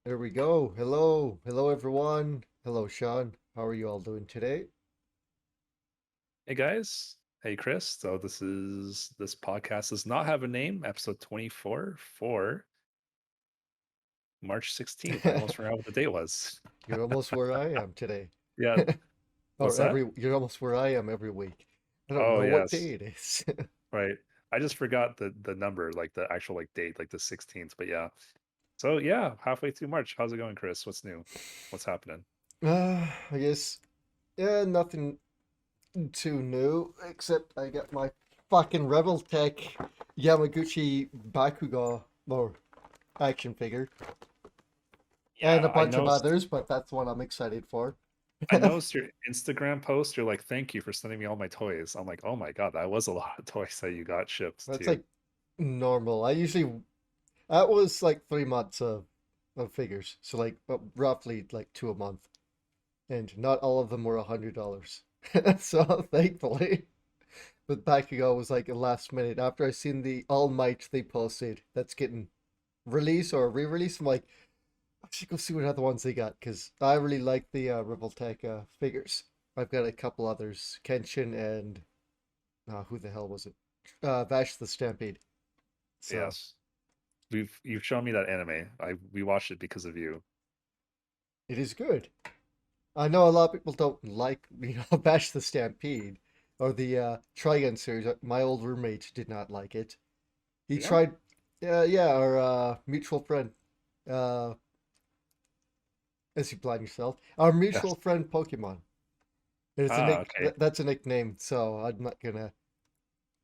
There we go. Hello. Hello, everyone. Hello, Shawn. How are you all doing today? Hey guys. Hey Chris. So this podcast does not have a name, episode 24 for March 16th. I almost forgot what the date was. You're almost where I am today. Yeah, Or what's that? you're almost where I am every week. I don't Oh know what day yes. it is. Right. I just forgot the number, like the actual like date, like the 16th. But yeah. So yeah, halfway through March. How's it going, Chris? What's new? What's happening? I guess, yeah, nothing too new, except I got my fucking Rebel Tech Yamaguchi Bakugo, or action figure, and a Yeah, bunch of others, but that's what I'm excited for. I noticed your Instagram post. You're like, thank you for sending me all my toys. I'm like, oh my God, that was a lot of toys that you got shipped to That's you. like normal. That was like 3 months of figures. So like roughly like two a month. And not all of them were $100. So thankfully. But Bakugo was like a last minute. After I seen the All Might they posted that's getting released or re-released, I'm like, I should go see what other ones they got because I really like the Revoltech figures. I've got a couple others, Kenshin and who the hell was it? Vash the Stampede. So Yes. You've shown me that anime. We watched it because of you. it is good. I know a lot of people don't like, Bash the Stampede or the Trigun series. My old roommate did not like it. He Yeah. tried, yeah, our mutual friend, uh, as you blind yourself, our mutual Yes. friend Pokemon. It's a Ah, okay. that's a nickname, so I'm not gonna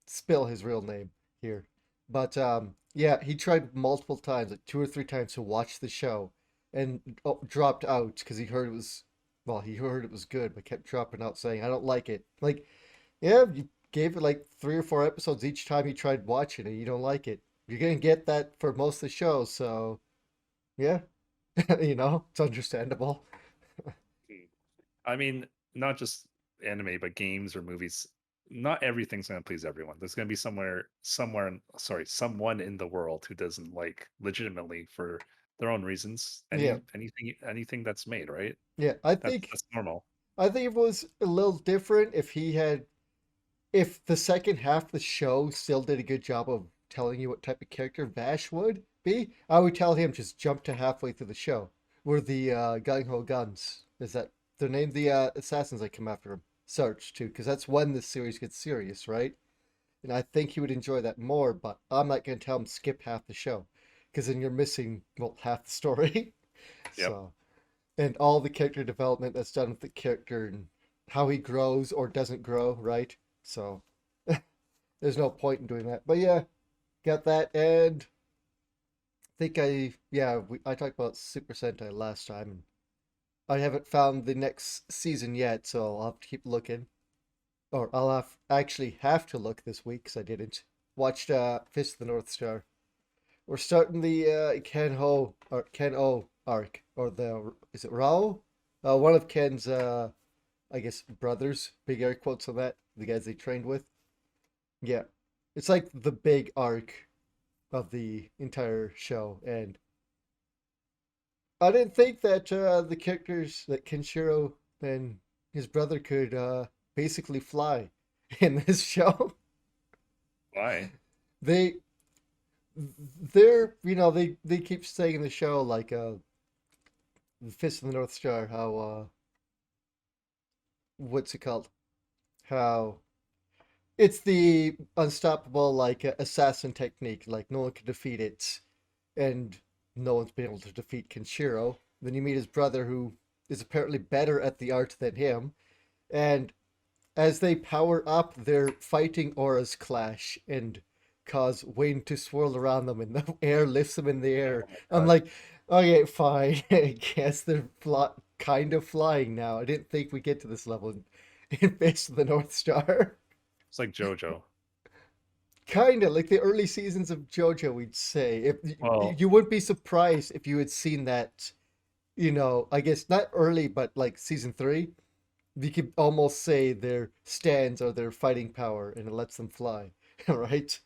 spill his real name here. But yeah, he tried multiple times, like two or three times, to watch the show, and dropped out because he heard it was good, but kept dropping out, saying, "I don't like it." Like, yeah, you gave it like 3 or 4 episodes each time you tried watching it. You don't like it. You're gonna get that for most of the show, so yeah, it's understandable. Mm. I mean, not just anime, but games or movies. Not everything's going to please everyone. There's going to be someone in the world who doesn't like legitimately for their own reasons Yeah, anything that's made, right? yeah. That's normal. I think it was a little different if the second half of the show still did a good job of telling you what type of character Vash would be. I would tell him just jump to halfway through the show, where the Gung Ho Guns is that they're named the assassins that come after him. Search too, because that's when the series gets serious, right? And I think he would enjoy that more. But I'm not going to tell him skip half the show, because then you're missing half the story. Yep. So and all the character development that's done with the character and how he grows or doesn't grow, right? So there's no point in doing that. But yeah, got that, and think I talked about Super Sentai last time, and I haven't found the next season yet, so I'll have to keep looking, or actually have to look this week because I didn't. Watched Fist of the North Star. We're starting the Ken O arc, or the is it Rao? One of Ken's I guess brothers. Big air quotes on that. The guys they trained with. Yeah, it's like the big arc of the entire show, and I didn't think that the characters that Kenshiro and his brother could basically fly in this show. Why? They they keep saying in the show like Fist of the North Star how what's it called? How it's the unstoppable like assassin technique. Like no one can defeat it, and no one's been able to defeat Kenshiro. Then you meet his brother, who is apparently better at the art than him, and as they power up, their fighting auras clash and cause wind to swirl around them, and the air lifts them in the air. Oh my I'm God. like, okay, fine. I guess they're kind of flying now. I didn't think we'd get to this level in Fist of the North Star. It's like JoJo. Kind of like the early seasons of JoJo, we'd say. If Well, you wouldn't be surprised if you had seen that, I guess not early, but like season three, you could almost say their stands are their fighting power and it lets them fly, right?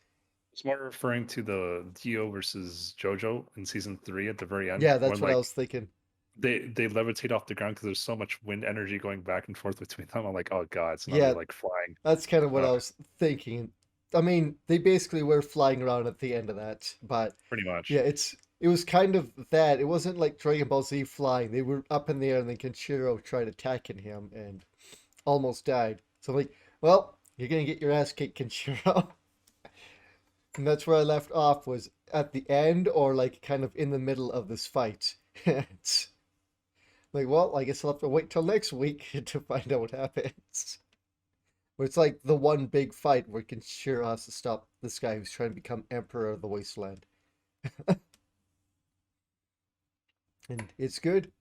It's more referring to the Dio versus Jojo in season 3 at the very end, Yeah, when that's what I like was thinking. they levitate off the ground because there's so much wind energy going back and forth between them. I'm like, oh god, so now they're Yeah, like flying. that's kind of what Uh, I was thinking. I mean, they basically were flying around at the end of that, but Pretty yeah, much. it was kind of that. It wasn't like Dragon Ball Z flying. They were up in the air, and then Kenshiro tried attacking him and almost died. So I'm like, well, you're gonna get your ass kicked, Kenshiro. And that's where I left off, was at the end or like kind of in the middle of this fight. It's like, well, I guess I'll have to wait till next week to find out what happens. But it's like the one big fight where Kenshiro has to stop this guy who's trying to become Emperor of the Wasteland. And it's good.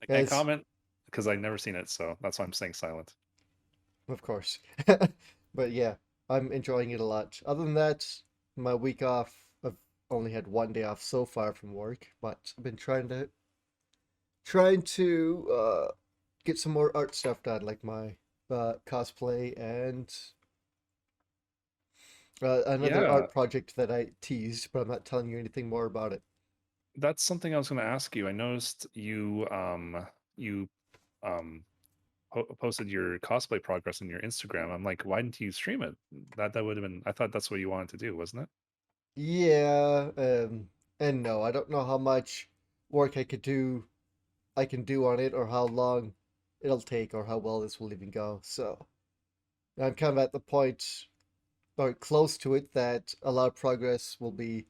I can't As, comment because I've never seen it, so that's why I'm staying silent. of course. But yeah, I'm enjoying it a lot. Other than that, my week off, I've only had one day off so far from work, but I've been trying to get some more art stuff done, like my cosplay and another Yeah, art project that I teased, but I'm not telling you anything more about it. that's something I was going to ask you. I noticed you um posted your cosplay progress on your Instagram. I'm like, why didn't you stream it? That would have been. I thought that's what you wanted to do, wasn't it? Yeah, and no, I don't know how much work I can do on it, or how long it'll take, or how well this will even go. So I'm kind of at the point, or close to it, that a lot of progress will be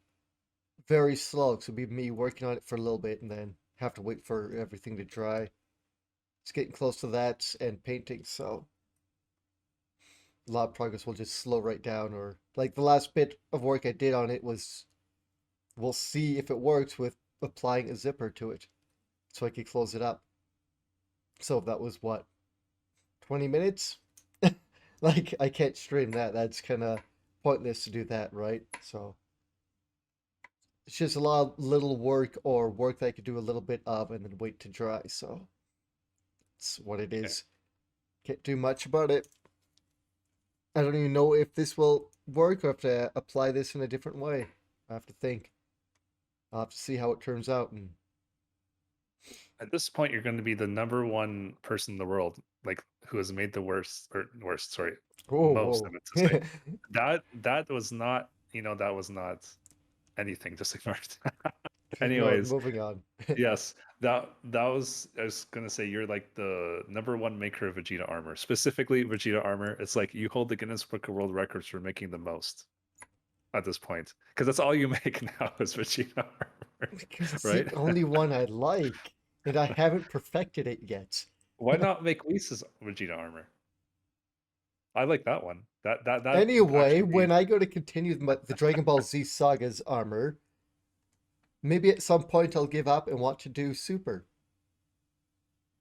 very slow. So it'll be me working on it for a little bit and then have to wait for everything to dry. It's getting close to that and painting, so a lot of progress will just slow right down. Or like the last bit of work I did on it was, we'll see if it works with applying a zipper to it so I could close it up. So that was what, 20 minutes? Like, I can't stream that. That's kind of pointless to do that, right? So it's just a lot of little work, or work that I could do a little bit of and then wait to dry. So it's what it Okay. is. Can't do much about it. I don't even know if this will work, or have to apply this in a different way. I have to think. I'll have to see how it turns out. And At this point, you're going to be the number one person in the world, like who has made the worst or worst, sorry, most. I whoa, meant to say whoa. that was not, that was not anything. Just ignore it. No, Anyways, moving on. yes, that was. I was gonna say you're like the number one maker of Vegeta armor, specifically Vegeta armor. It's like you hold the Guinness Book of World Records for making the most at this point, because that's all you make now is Vegeta armor, Because it's the right? only one I like, and I haven't perfected it yet. Why not make Lisa's Vegeta armor? I like that one. That would Anyway, actually be. when I go to continue the Dragon Ball Z Saga's armor, maybe at some point I'll give up and want to do Super.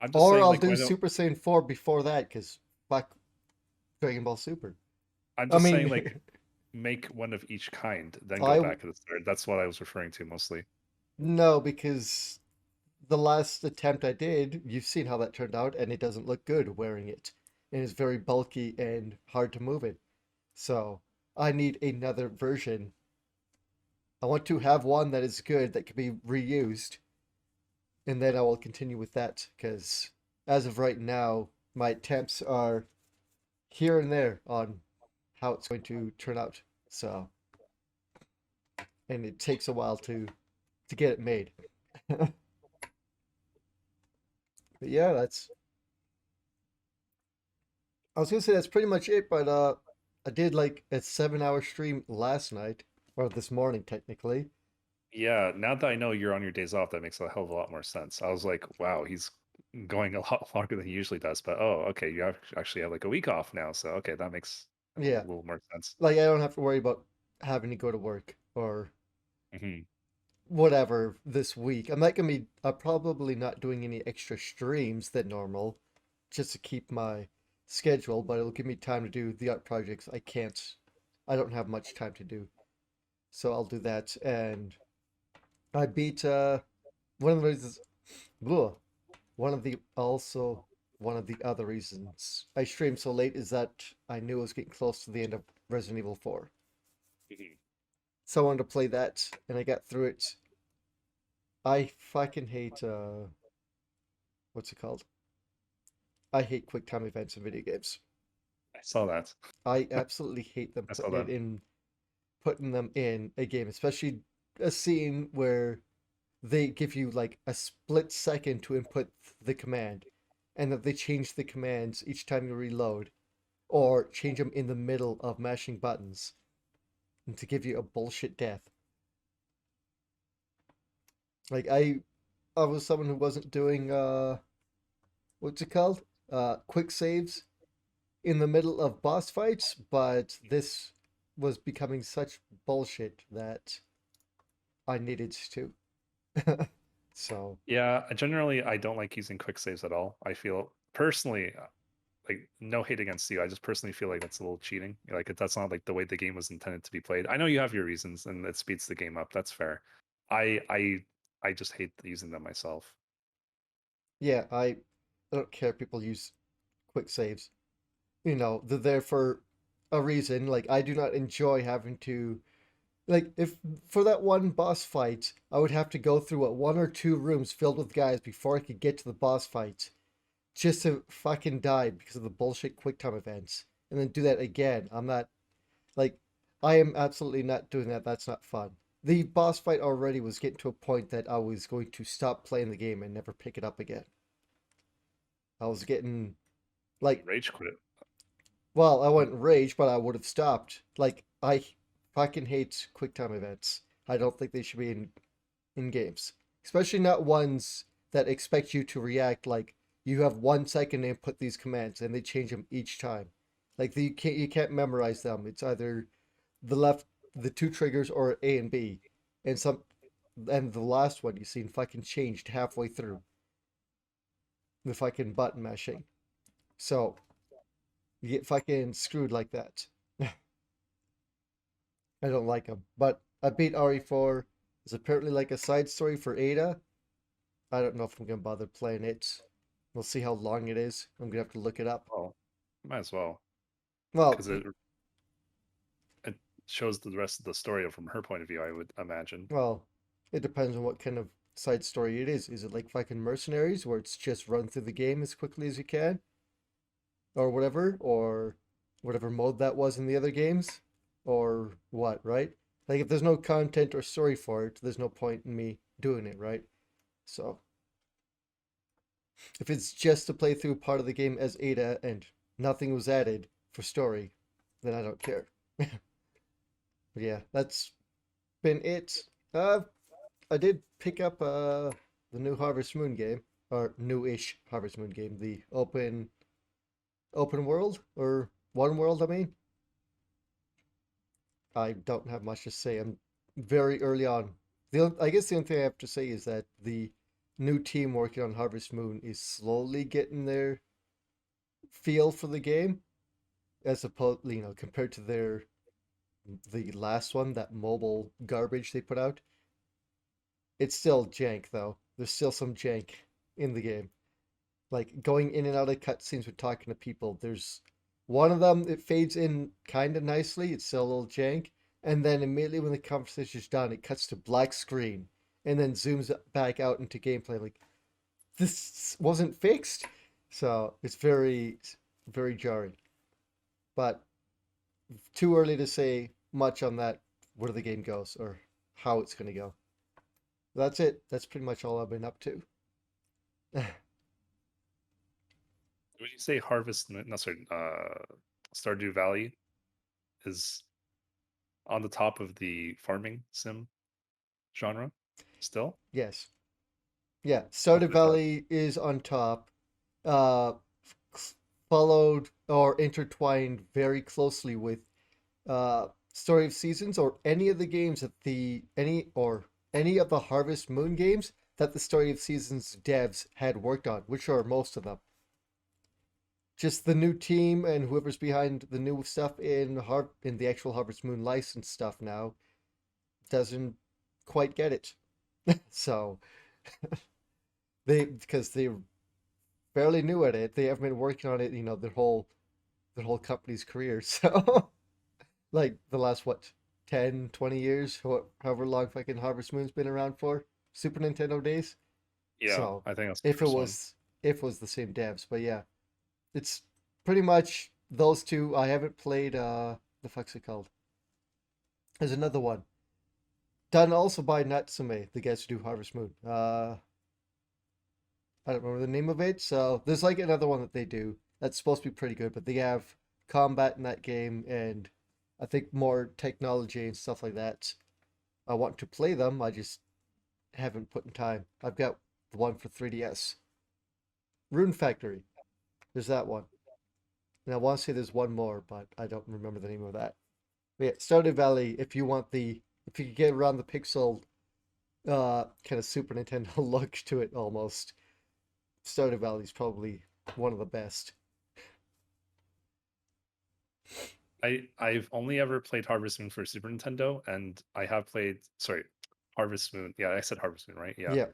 I'm just Or saying, I'll like, do why don't? Super Saiyan 4 before that, because fuck Dragon Ball Super. I'm I just saying, mean, like, make one of each kind, then go I back to the start. That's what I was referring to mostly. no, because the last attempt I did, you've seen how that turned out, and it doesn't look good wearing it. And it's very bulky and hard to move it. So I need another version. I want to have one that is good, that can be reused, and then I will continue with that, because as of right now, my attempts are here and there on how it's going to turn out. So, and it takes a while to get it made. But yeah, that's I was gonna say that's pretty much it. But I did like a 7 hour stream last night, or this morning technically. Yeah, now that I know you're on your days off, that makes a hell of a lot more sense. I was like, wow, he's going a lot longer than he usually does. But oh, okay, actually have like a week off now, so okay, that makes a Yeah, little more sense. like I don't have to worry about having to go to work or Hmm. whatever this week. I'm not gonna be. I'm probably not doing any extra streams than normal, just to keep my schedule. But it'll give me time to do the art projects I can't. I don't have much time to do, so I'll do that. And I beat one of the reasons. Ugh, one of the also one of the other reasons I streamed so late is that I knew I was getting close to the end of Resident Evil 4. someone to play that, and I got through it. I fucking hate what's it called? I hate quick time events in video games. I saw that. I absolutely hate them I saw putting it that. in, putting them in a game, especially a scene where they give you like a split second to input the command, and that they change the commands each time you reload, or change them in the middle of mashing buttons, and to give you a bullshit death. Like I was someone who wasn't doing what's it called? Quick saves in the middle of boss fights, but this was becoming such bullshit that I needed to. So, Yeah, generally I don't like using quick saves at all. I feel personally, like no hate against you. I just personally feel like that's a little cheating. Like that's not like the way the game was intended to be played. I know you have your reasons and it speeds the game up. That's fair. I I I just hate using them myself. yeah, I don't care if people use quick saves. You know, they're there for a reason. Like, I do not enjoy having to, like, if for that one boss fight, I would have to go through what, one or two rooms filled with guys before I could get to the boss fight just to fucking die because of the bullshit quick time events. And then do that again. I'm not, like, I am absolutely not doing that. That's not fun. The boss fight already was getting to a point that I was going to stop playing the game and never pick it up again. I was getting like, Rage quit. well, I wouldn't rage, but I would have stopped. Like, I fucking hate quick time events. I don't think they should be in games, especially not ones that expect you to react like you have 1 second to input these commands and they change them each time. Like you can't memorize them. It's either the left the two triggers or A and B, and some and the last one you seen fucking changed halfway through the fucking button mashing. So you get fucking screwed like that. I don't like them. But I beat RE4. It's apparently like a side story for Ada. I don't know if I'm gonna bother playing it. We'll see how long it is. I'm gonna have to look it up. Well, might as well Well, because it shows the rest of the story from her point of view. I would imagine. well, it depends on what kind of side story it is. Is it like fucking Mercenaries, where it's just run through the game as quickly as you can, or whatever mode that was in the other games, or what? Right? Like if there's no content or story for it, there's no point in me doing it, right? So if it's just to play through part of the game as Ada and nothing was added for story, then I don't care. But yeah, that's been it. I did pick up the new Harvest Moon game, or new-ish Harvest Moon game, the open world or one world. I mean, I don't have much to say. I'm very early on. I guess the only thing I have to say is that the new team working on Harvest Moon is slowly getting their feel for the game, as opposed, compared to the last one, that mobile garbage they put out. It's still jank though. There's still some jank in the game. Like going in and out of cutscenes with talking to people. There's one of them, it fades in kind of nicely. It's still a little jank. And then immediately when the conversation's done, it cuts to black screen and then zooms back out into gameplay. Like, this wasn't fixed. So it's very, very jarring. But too early to say much on that, where the game goes or how it's going to go. That's it. That's pretty much all I've been up to. Would you say Harvest? No, sorry. Stardew Valley is on the top of the farming sim genre still? Yes. Yeah. What Stardew is that? Valley is on top, uh, followed or intertwined very closely with Story of Seasons, or any of the games that any of the Harvest Moon games that the Story of Seasons devs had worked on, which are most of them. Just the new team and whoever's behind the new stuff in the actual Harvest Moon license stuff now doesn't quite get it. So because they're fairly new at it, they haven't been working on it, their whole company's career. So like the last what? 10, 20 years, however long fucking Harvest Moon's been around for, Super Nintendo days. Yeah, So I think that's the if it first one. was if it was the same devs, but yeah, it's pretty much those two. I haven't played the fuck's it called? There's another one done also by Natsume, the guys who do Harvest Moon. I don't remember the name of it. So there's like another one that they do that's supposed to be pretty good, but they have combat in that game and I think more technology and stuff like that. I want to play them. I just haven't put in time. I've got the one for 3DS. Rune Factory. There's that one. And I want to say there's one more, but I don't remember the name of that. But yeah, Stardew Valley, if you could get around the pixel kind of Super Nintendo look to it almost, Stardew Valley is probably one of the best. I've only ever played Harvest Moon for Super Nintendo, and I have played sorry, Harvest Moon. Yeah, I said Harvest Moon, right? Yeah. Yeah.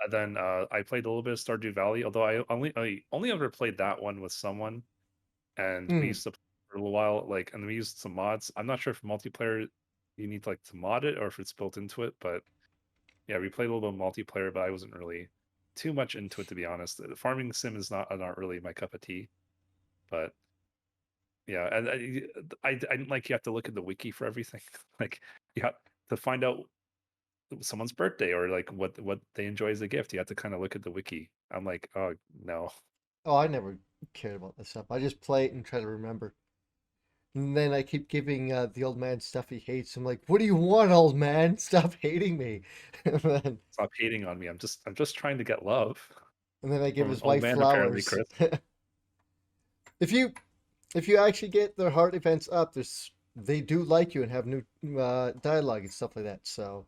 And then I played a little bit of Stardew Valley, although I only ever played that one with someone, and we Mm. used to play for a little while, like, and we used some mods. I'm not sure if multiplayer you need like to mod it or if it's built into it, but yeah, we played a little bit of multiplayer, but I wasn't really too much into it to be honest. The farming sim is not really my cup of tea, but yeah, and I didn't like you have to look at the wiki for everything. Like you have to find out someone's birthday or like what they enjoy as a gift. You have to kind of look at the wiki. I'm like, oh no. Oh, I never cared about this stuff. I just play it and try to remember. And then I keep giving the old man stuff he hates. I'm like, what do you want, old man? Stop hating me. and then Stop hating on me. I'm just trying to get love and then I give from an his old wife man apparently, flowers. Chris. if you if you actually get their heart events up, they do like you and have new dialogue and stuff like that. So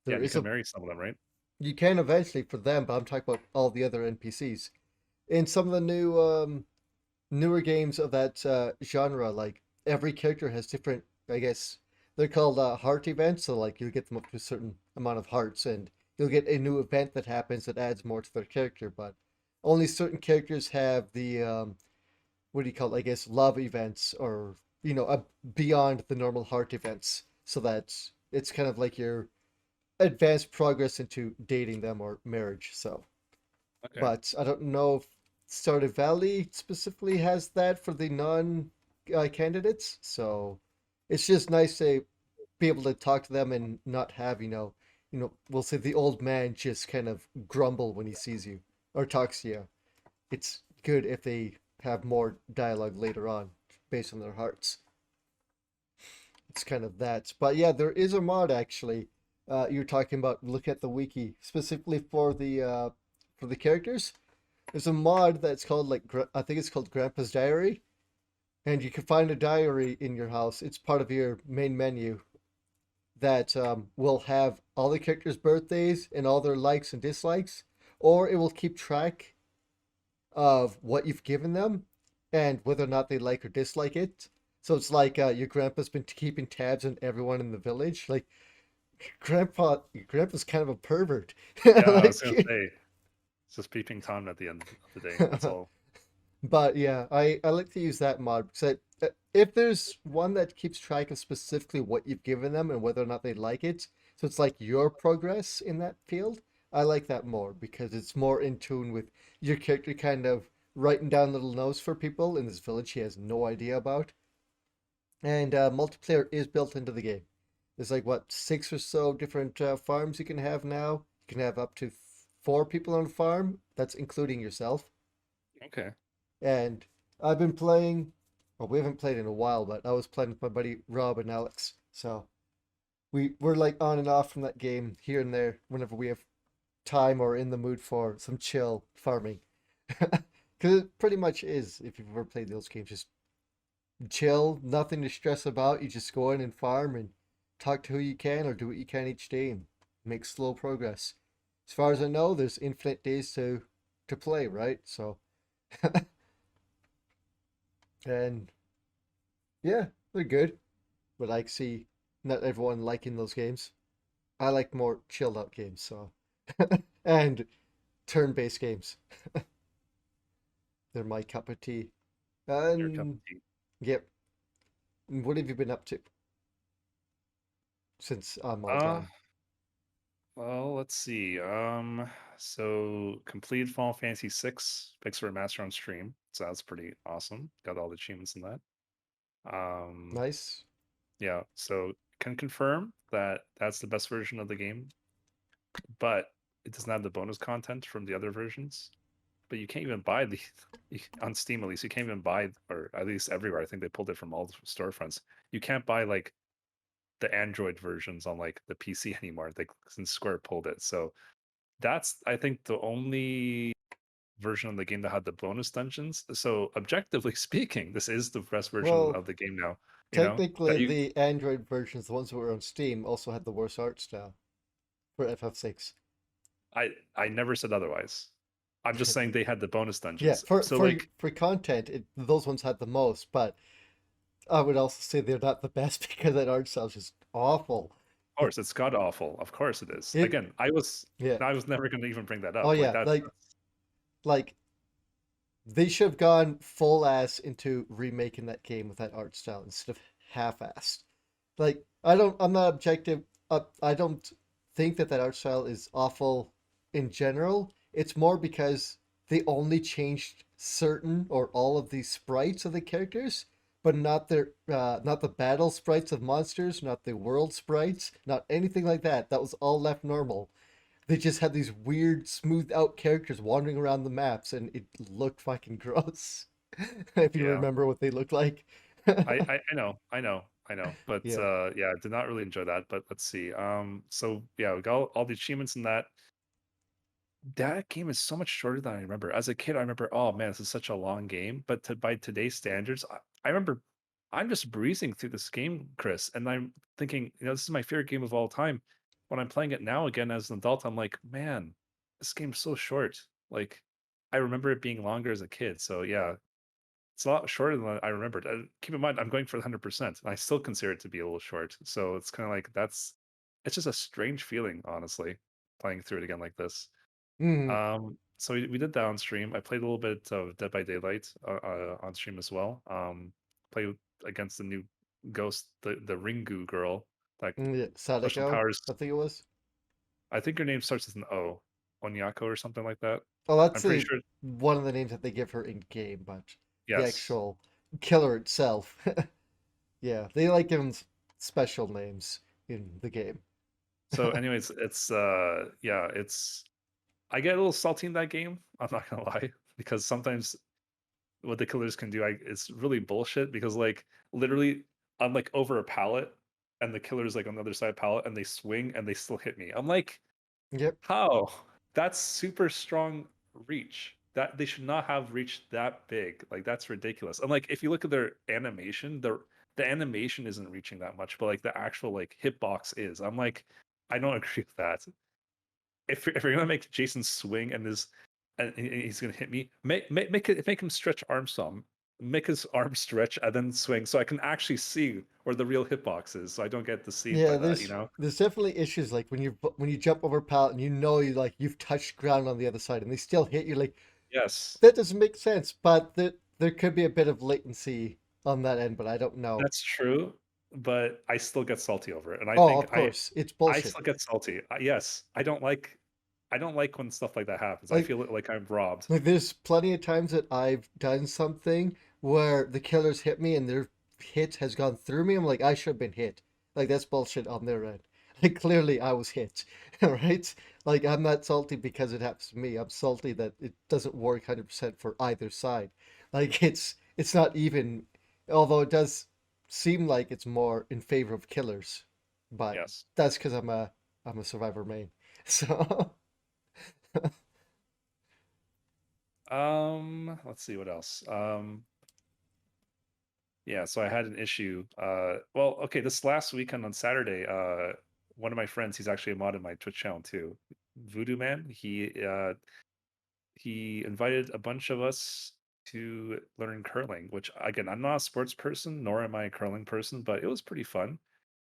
Yeah, there and you is can a marry some of them, right? you can eventually for them, but I'm talking about all the other NPCs. In some of the newer games of that genre, like every character has different, I guess they're called heart events. So like you get them up to a certain amount of hearts, and you'll get a new event that happens that adds more to their character. But only certain characters have the what do you call it? I guess love events, or beyond the normal heart events. So that it's kind of like your advanced progress into dating them or marriage. So Okay. but I don't know if Stardew Valley specifically has that for the non candidates. So it's just nice to be able to talk to them and not have we'll say the old man just kind of grumble when he sees you or talks to you. It's good if they have more dialogue later on based on their hearts. It's kind of that. But yeah, there is a mod actually. You're talking about look at the wiki specifically for the characters. There's a mod that's called I think it's called Grandpa's Diary, and you can find a diary in your house. It's part of your main menu that will have all the characters' birthdays and all their likes and dislikes, or it will keep track of what you've given them and whether or not they like or dislike it. So it's like your grandpa's been keeping tabs on everyone in the village. Like grandpa's kind of a pervert. Yeah, I was gonna like say it's just peeping Tom at the end of the day. That's all. But yeah, I like to use that mod because if there's one that keeps track of specifically what you've given them and whether or not they like it, so it's like your progress in that field, I like that more because it's more in tune with your character kind of writing down little notes for people in this village he has no idea about. And multiplayer is built into the game. There's like what, six or so different farms you can have now. You can have up to four people on a farm. That's including yourself. Okay. And I've been playing. Well, we haven't played in a while, but I was playing with my buddy Rob and Alex. So we're like on and off from that game here and there whenever we have time or in the mood for some chill farming. Because it pretty much is, if you've ever played those games, just chill, nothing to stress about. You just go in and farm and talk to who you can or do what you can each day and make slow progress. As far as I know, there's infinite days to play, right? So and yeah, they're good, but I see not everyone liking those games. I like more chilled out games, so and turn-based games. They're my cup of tea. Your cup of And tea. yep, what have you been up to? since I'm all Uh, done. well, let's see. So completed Final Fantasy 6 Pixel Remaster on stream. So that's pretty awesome. Got all the achievements in that. Um, Nice. yeah, so can confirm that that's the best version of the game, but it doesn't have the bonus content from the other versions. But you can't even buy the on Steam at least. You can't even buy, or at least everywhere. I think they pulled it from all the storefronts. You can't buy like the Android versions on like the PC anymore. Like since Square pulled it, so that's I think the only version of the game that had the bonus dungeons. So objectively speaking, this is the best version Well, of the game now. You know technically, that you. the Android versions, the ones that were on Steam, also had the worst art style for FF6. I never said otherwise. I'm just saying they had the bonus Yeah, dungeons. for So for like, for content, those ones had the most, but I would also say they're not the best because that art style is just awful. of course, it's god awful. Of course it is. It, Again, I was yeah. I was never going to even bring that Oh up. Like yeah, like they should have gone full ass into remaking that game with that art style instead of half-assed. Like I'm not objective. I don't think that art style is awful in general. It's more because they only changed certain or all of the sprites of the characters, but not the battle sprites of monsters, not the world sprites, not anything like that. That was all left normal. They just had these weird, smoothed out characters wandering around the maps, and it looked fucking gross. If you yeah. remember what they looked like. I know. But Yeah. yeah, I did not really enjoy that. But let's see. So yeah, we got all the achievements in that. That game is so much shorter than I remember. As a kid, I remember, oh man, this is such a long game. But by today's standards, I remember I'm just breezing through this game, Chris, and I'm thinking, this is my favorite game of all time. When I'm playing it now again as an adult, I'm like, man, this game's so short. Like, I remember it being longer as a kid. So yeah, it's a lot shorter than I remembered. Keep in mind, I'm going for the 100%, and I still consider it to be a little short. So it's kind of like it's just a strange feeling, honestly, playing through it again like this. Mm, So we did that on stream. I played a little bit of Dead by Daylight on stream as well. Played against the new ghost, the Ringu girl, like yeah. special Sadako, powers. I think it was. I think her name starts with an O, Onyako or something like that. Oh, that's I'm pretty the sure. one of the names that they give her in game, but the Yes. actual killer itself, yeah, they like giving special names in the game. So, anyways, it's yeah, it's I get a little salty in that game. I'm not gonna lie because sometimes what the killers can do, it's really bullshit because like literally I'm like over a pallet and the killer's like on the other side of the pallet and they swing and they still hit me. I'm like, Yep. how? That's super strong reach. That they should not have reached that big. Like that's ridiculous. And like if you look at their animation, the animation isn't reaching that much, but like the actual like hitbox is. I'm like, I don't agree with that. If you're gonna make Jason swing and he's gonna hit me, make him stretch arm some, make his arm stretch and then swing, so I can actually see where the real hitbox is, so I don't get deceived Yeah, by that. there's definitely issues like when you jump over a pallet and you know you've touched ground on the other side and they still hit you like Yes, that doesn't make sense. But there could be a bit of latency on that end, but I don't know. that's true, but I still get salty over it, and I Oh, think of I course, it's I bullshit. still get salty. Yes, I don't like when stuff like that happens. I Like feel like I'm robbed. Like there's plenty of times that I've done something where the killers hit me and their hit has gone through me. I'm like, I should have been hit. Like that's bullshit on their end. Like clearly I was hit. Right? Like I'm not salty because it happens to me. I'm salty that it doesn't work 100% for either side. Like it's not even, although it does seem like it's more in favor of killers. But Yes. that's because I'm a survivor main. So Let's see what else. Yeah, so I had an issue. Well, okay, this last weekend on Saturday, one of my friends, he's actually a mod in my Twitch channel too, Voodoo Man. He invited a bunch of us to learn curling, which again, I'm not a sports person, nor am I a curling person, but it was pretty fun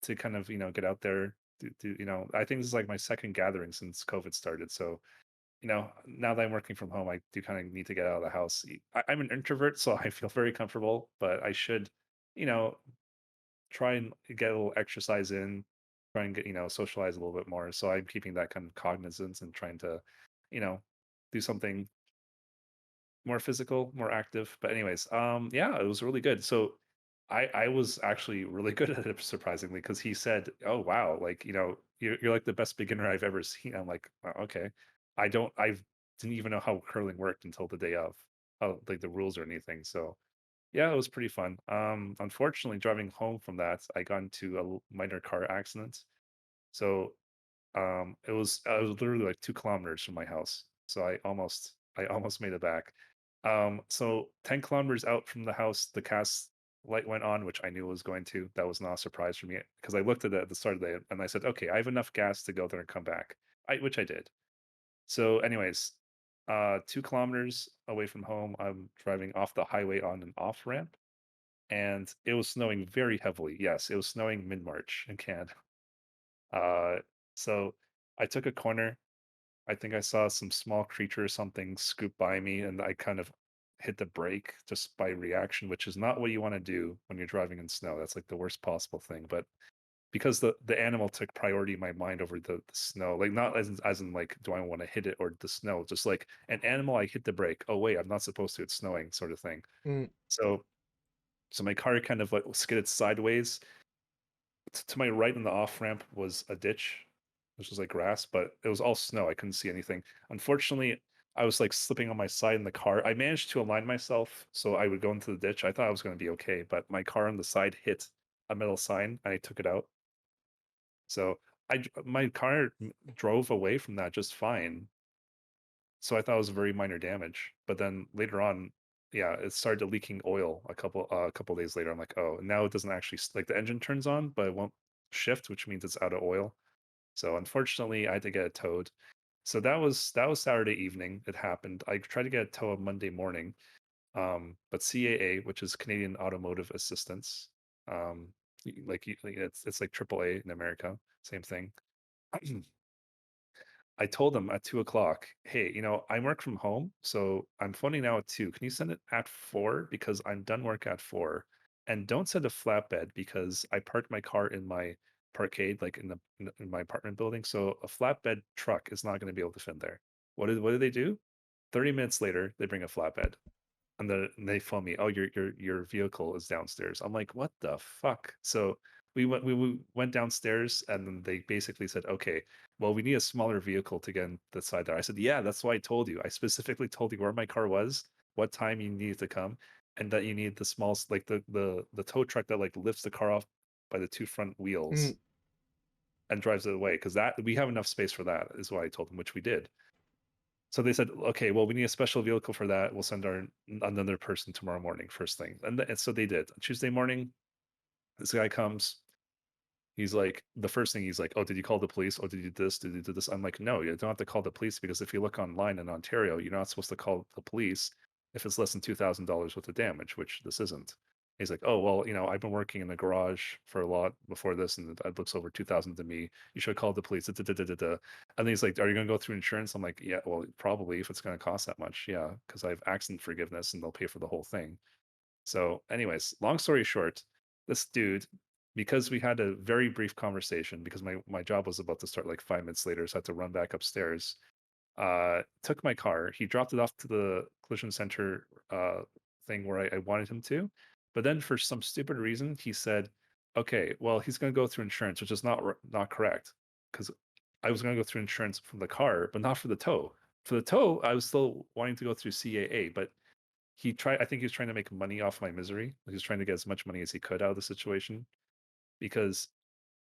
to kind of get out there. I think this is like my second gathering since COVID started, so now that I'm working from home, I do kind of need to get out of the house. I'm an introvert, so I feel very comfortable, but I should, you know, try and get a little exercise in. try and get, socialize a little bit more. So I'm keeping that kind of cognizance and trying to, you know, do something more physical, more active. But anyways, yeah, it was really good. So I was actually really good at it surprisingly because he said, "Oh wow, like you're like the best beginner I've ever seen." I'm like, "Oh, okay, I didn't even know how curling worked until the day of, how like the rules or anything." So yeah, it was pretty fun. Unfortunately, driving home from that, I got into a minor car accident. So I was literally like 2 kilometers from my house. So I almost made it back. So 10 kilometers out from the house, the cast light went on, which I knew it was going to. That was not a surprise for me because I looked at it at the start of the day and I said, okay, I have enough gas to go there and come back. Which I did. So, anyways, 2 kilometers away from home, I'm driving off the highway on an off ramp, and it was snowing very heavily. Yes, it was snowing mid March in Canada. Uh, so I took a corner. I think I saw some small creature or something scoop by me, and I kind of hit the brake just by reaction, which is not what you want to do when you're driving in snow. That's like the worst possible thing. But because the animal took priority in my mind over the snow, like not as in like do I want to hit it or the snow, just like an animal, I hit the brake. Oh wait, I'm not supposed to. It's snowing, sort of thing. Mm, So my car kind of like skidded sideways to my right in the off ramp was a ditch, which was like grass, but it was all snow. I couldn't see anything. Unfortunately, I was like slipping on my side in the car. I managed to align myself so I would go into the ditch. I thought I was going to be okay, but my car on the side hit a metal sign and I took it out. So my car drove away from that just fine. So I thought it was very minor damage. But then later on, yeah, it started leaking oil a couple days later. I'm like, oh, now it doesn't actually like the engine turns on, but it won't shift, which means it's out of oil. So unfortunately, I had to get it towed. So that was Saturday evening. It happened. I tried to get it towed Monday morning, but CAA, which is Canadian Automotive Assistance, like it's like AAA in America, same thing. I told them at 2 o'clock, hey, I work from home, so I'm phoning now at 2. Can you send it at 4? Because I'm done work at 4. And don't send a flatbed because I parked my car in my parkade, like in my apartment building. So a flatbed truck is not going to be able to fit in there. What did they do? 30 minutes later, they bring a flatbed. And they phone me, "Oh, your vehicle is downstairs." I'm like, "What the fuck?" So we went downstairs, and then they basically said, "Okay, well, we need a smaller vehicle to get in the side there." I said, "Yeah, that's why I told you. I specifically told you where my car was, what time you needed to come, and that you need the small, like the tow truck that like lifts the car off by the two front mm, wheels and drives it away, because that we have enough space for that," is what I told them, which we did. So they said, okay, well, we need a special vehicle for that. We'll send our another person tomorrow morning, first thing. And so they did. Tuesday morning, this guy comes. He's like, the first thing he's like, oh, did you call the police? Oh, did you do this? Did you do this? I'm like, no, you don't have to call the police because if you look online in Ontario, you're not supposed to call the police if it's less than $2,000 worth of damage, which this isn't. He's like, oh, well, I've been working in the garage for a lot before this, and it looks over 2,000 to me. You should call the police. Da, da, da, da, da. And then he's like, are you going to go through insurance? I'm like, yeah, well, probably if it's going to cost that much. Yeah, because I have accident forgiveness and they'll pay for the whole thing. So, anyways, long story short, this dude, because we had a very brief conversation, because my job was about to start like 5 minutes later, so I had to run back upstairs. Took my car. He dropped it off to the collision center thing where I wanted him to, but then for some stupid reason, he said, "Okay, well, he's going to go through insurance," which is not correct, because I was going to go through insurance from the car, but not for the tow. For the tow, I was still wanting to go through CAA, but I think he was trying to make money off my misery. He was trying to get as much money as he could out of the situation because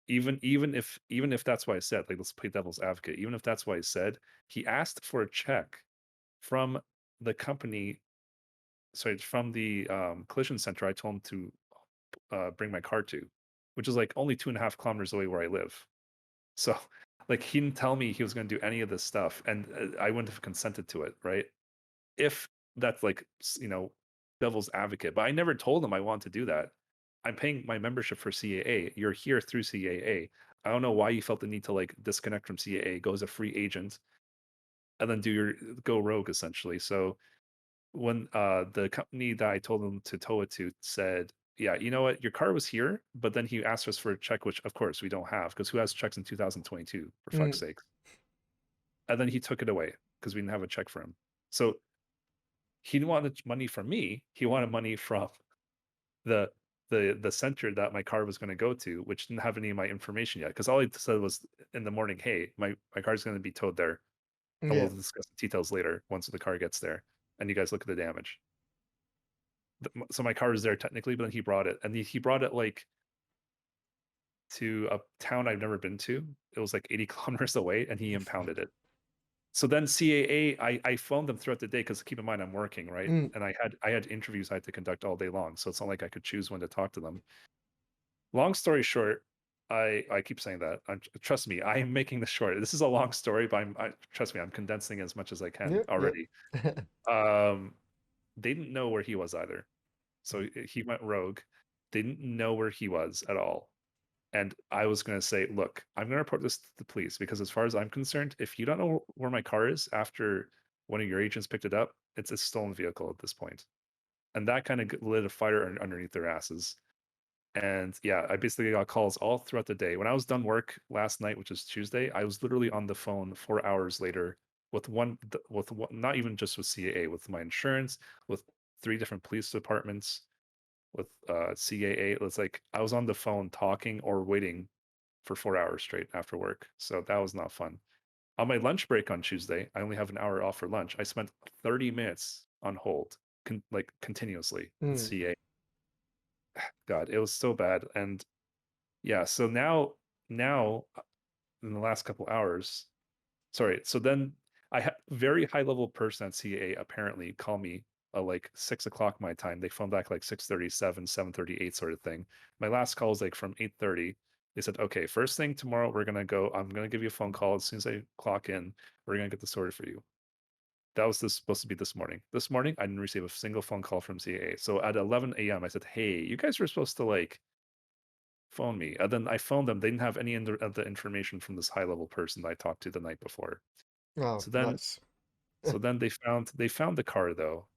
even if that's why I said, like, let's play devil's advocate, even if that's why I said, he asked for a check from the company, sorry, from the collision center I told him to bring my car to, which is like only 2.5 kilometers away where I live. So like he didn't tell me he was going to do any of this stuff, and I wouldn't have consented to it, right? If that's like devil's advocate, but I never told him I want to do that. I'm paying my membership for CAA. You're here through CAA. I don't know why you felt the need to like disconnect from CAA, go as a free agent, and then go rogue essentially. So when the company that I told them to tow it to said, yeah, you know what? Your car was here, but then he asked us for a check, which of course we don't have because who has checks in 2022 for fuck's Mm, sake? And then he took it away because we didn't have a check for him. So he didn't want the money from me. He wanted money from the the center that my car was going to go to, which didn't have any of my information yet. Because all he said was in the morning, "Hey, my car's going to be towed there, and we'll yeah. discuss the details later once the car gets there, and you guys look at the damage." So my car is there technically, but then he brought it, and he brought it like to a town I've never been to. It was like 80 kilometers away, and he impounded it. So then CAA, I phoned them throughout the day because keep in mind I'm working, right? Mm, And I had interviews I had to conduct all day long, so it's not like I could choose when to talk to them. Long story short, I keep saying that. Trust me, I am making this short. This is a long story, but trust me, I'm condensing as much as I can yep, yep. already. Um, they didn't know where he was either, so he went rogue. They didn't know where he was at all. And I was going to say, look, I'm going to report this to the police because, as far as I'm concerned, if you don't know where my car is after one of your agents picked it up, it's a stolen vehicle at this point. And that kind of lit a fire underneath their asses. And yeah, I basically got calls all throughout the day. When I was done work last night, which is Tuesday, I was literally on the phone 4 hours later with not even just with CAA, with my insurance, with three different police departments, with CAA. It's like I was on the phone talking or waiting for 4 hours straight after work. So that was not fun. On my lunch break on Tuesday, I only have an hour off for lunch. I spent 30 minutes on hold, like continuously with Mm, CA. God, it was so bad. And yeah, so now in the last couple hours, sorry. So then I had very high level person at CA apparently call me like 6 o'clock my time. They phoned back like 6:37, 7:38 sort of thing. My last call was like from 8:30. They said, okay, first thing tomorrow, we're gonna go. I'm gonna give you a phone call as soon as I clock in. We're gonna get this sorted for you. That was supposed to be this morning. This morning, I didn't receive a single phone call from CA. So at 11 a.m., I said, hey, you guys were supposed to like phone me. And then I phoned them. They didn't have any of the information from this high level person that I talked to the night before. oh, So then nice. So then they found the car though,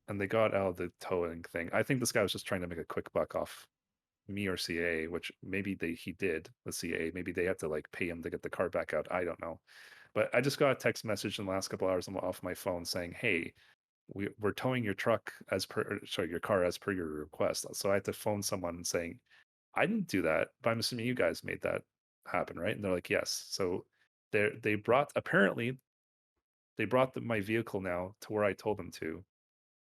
and they got out of the towing thing. I think this guy was just trying to make a quick buck off me or CA, which maybe he did with CA. Maybe they had to like pay him to get the car back out. I don't know. But I just got a text message in the last couple hours off my phone saying, "Hey, we're towing your truck as per sorry, your car as per your request." So I had to phone someone saying, "I didn't do that, but I'm assuming you guys made that happen, right?" And they're like, "Yes." So they brought apparently they brought my vehicle now to where I told them to.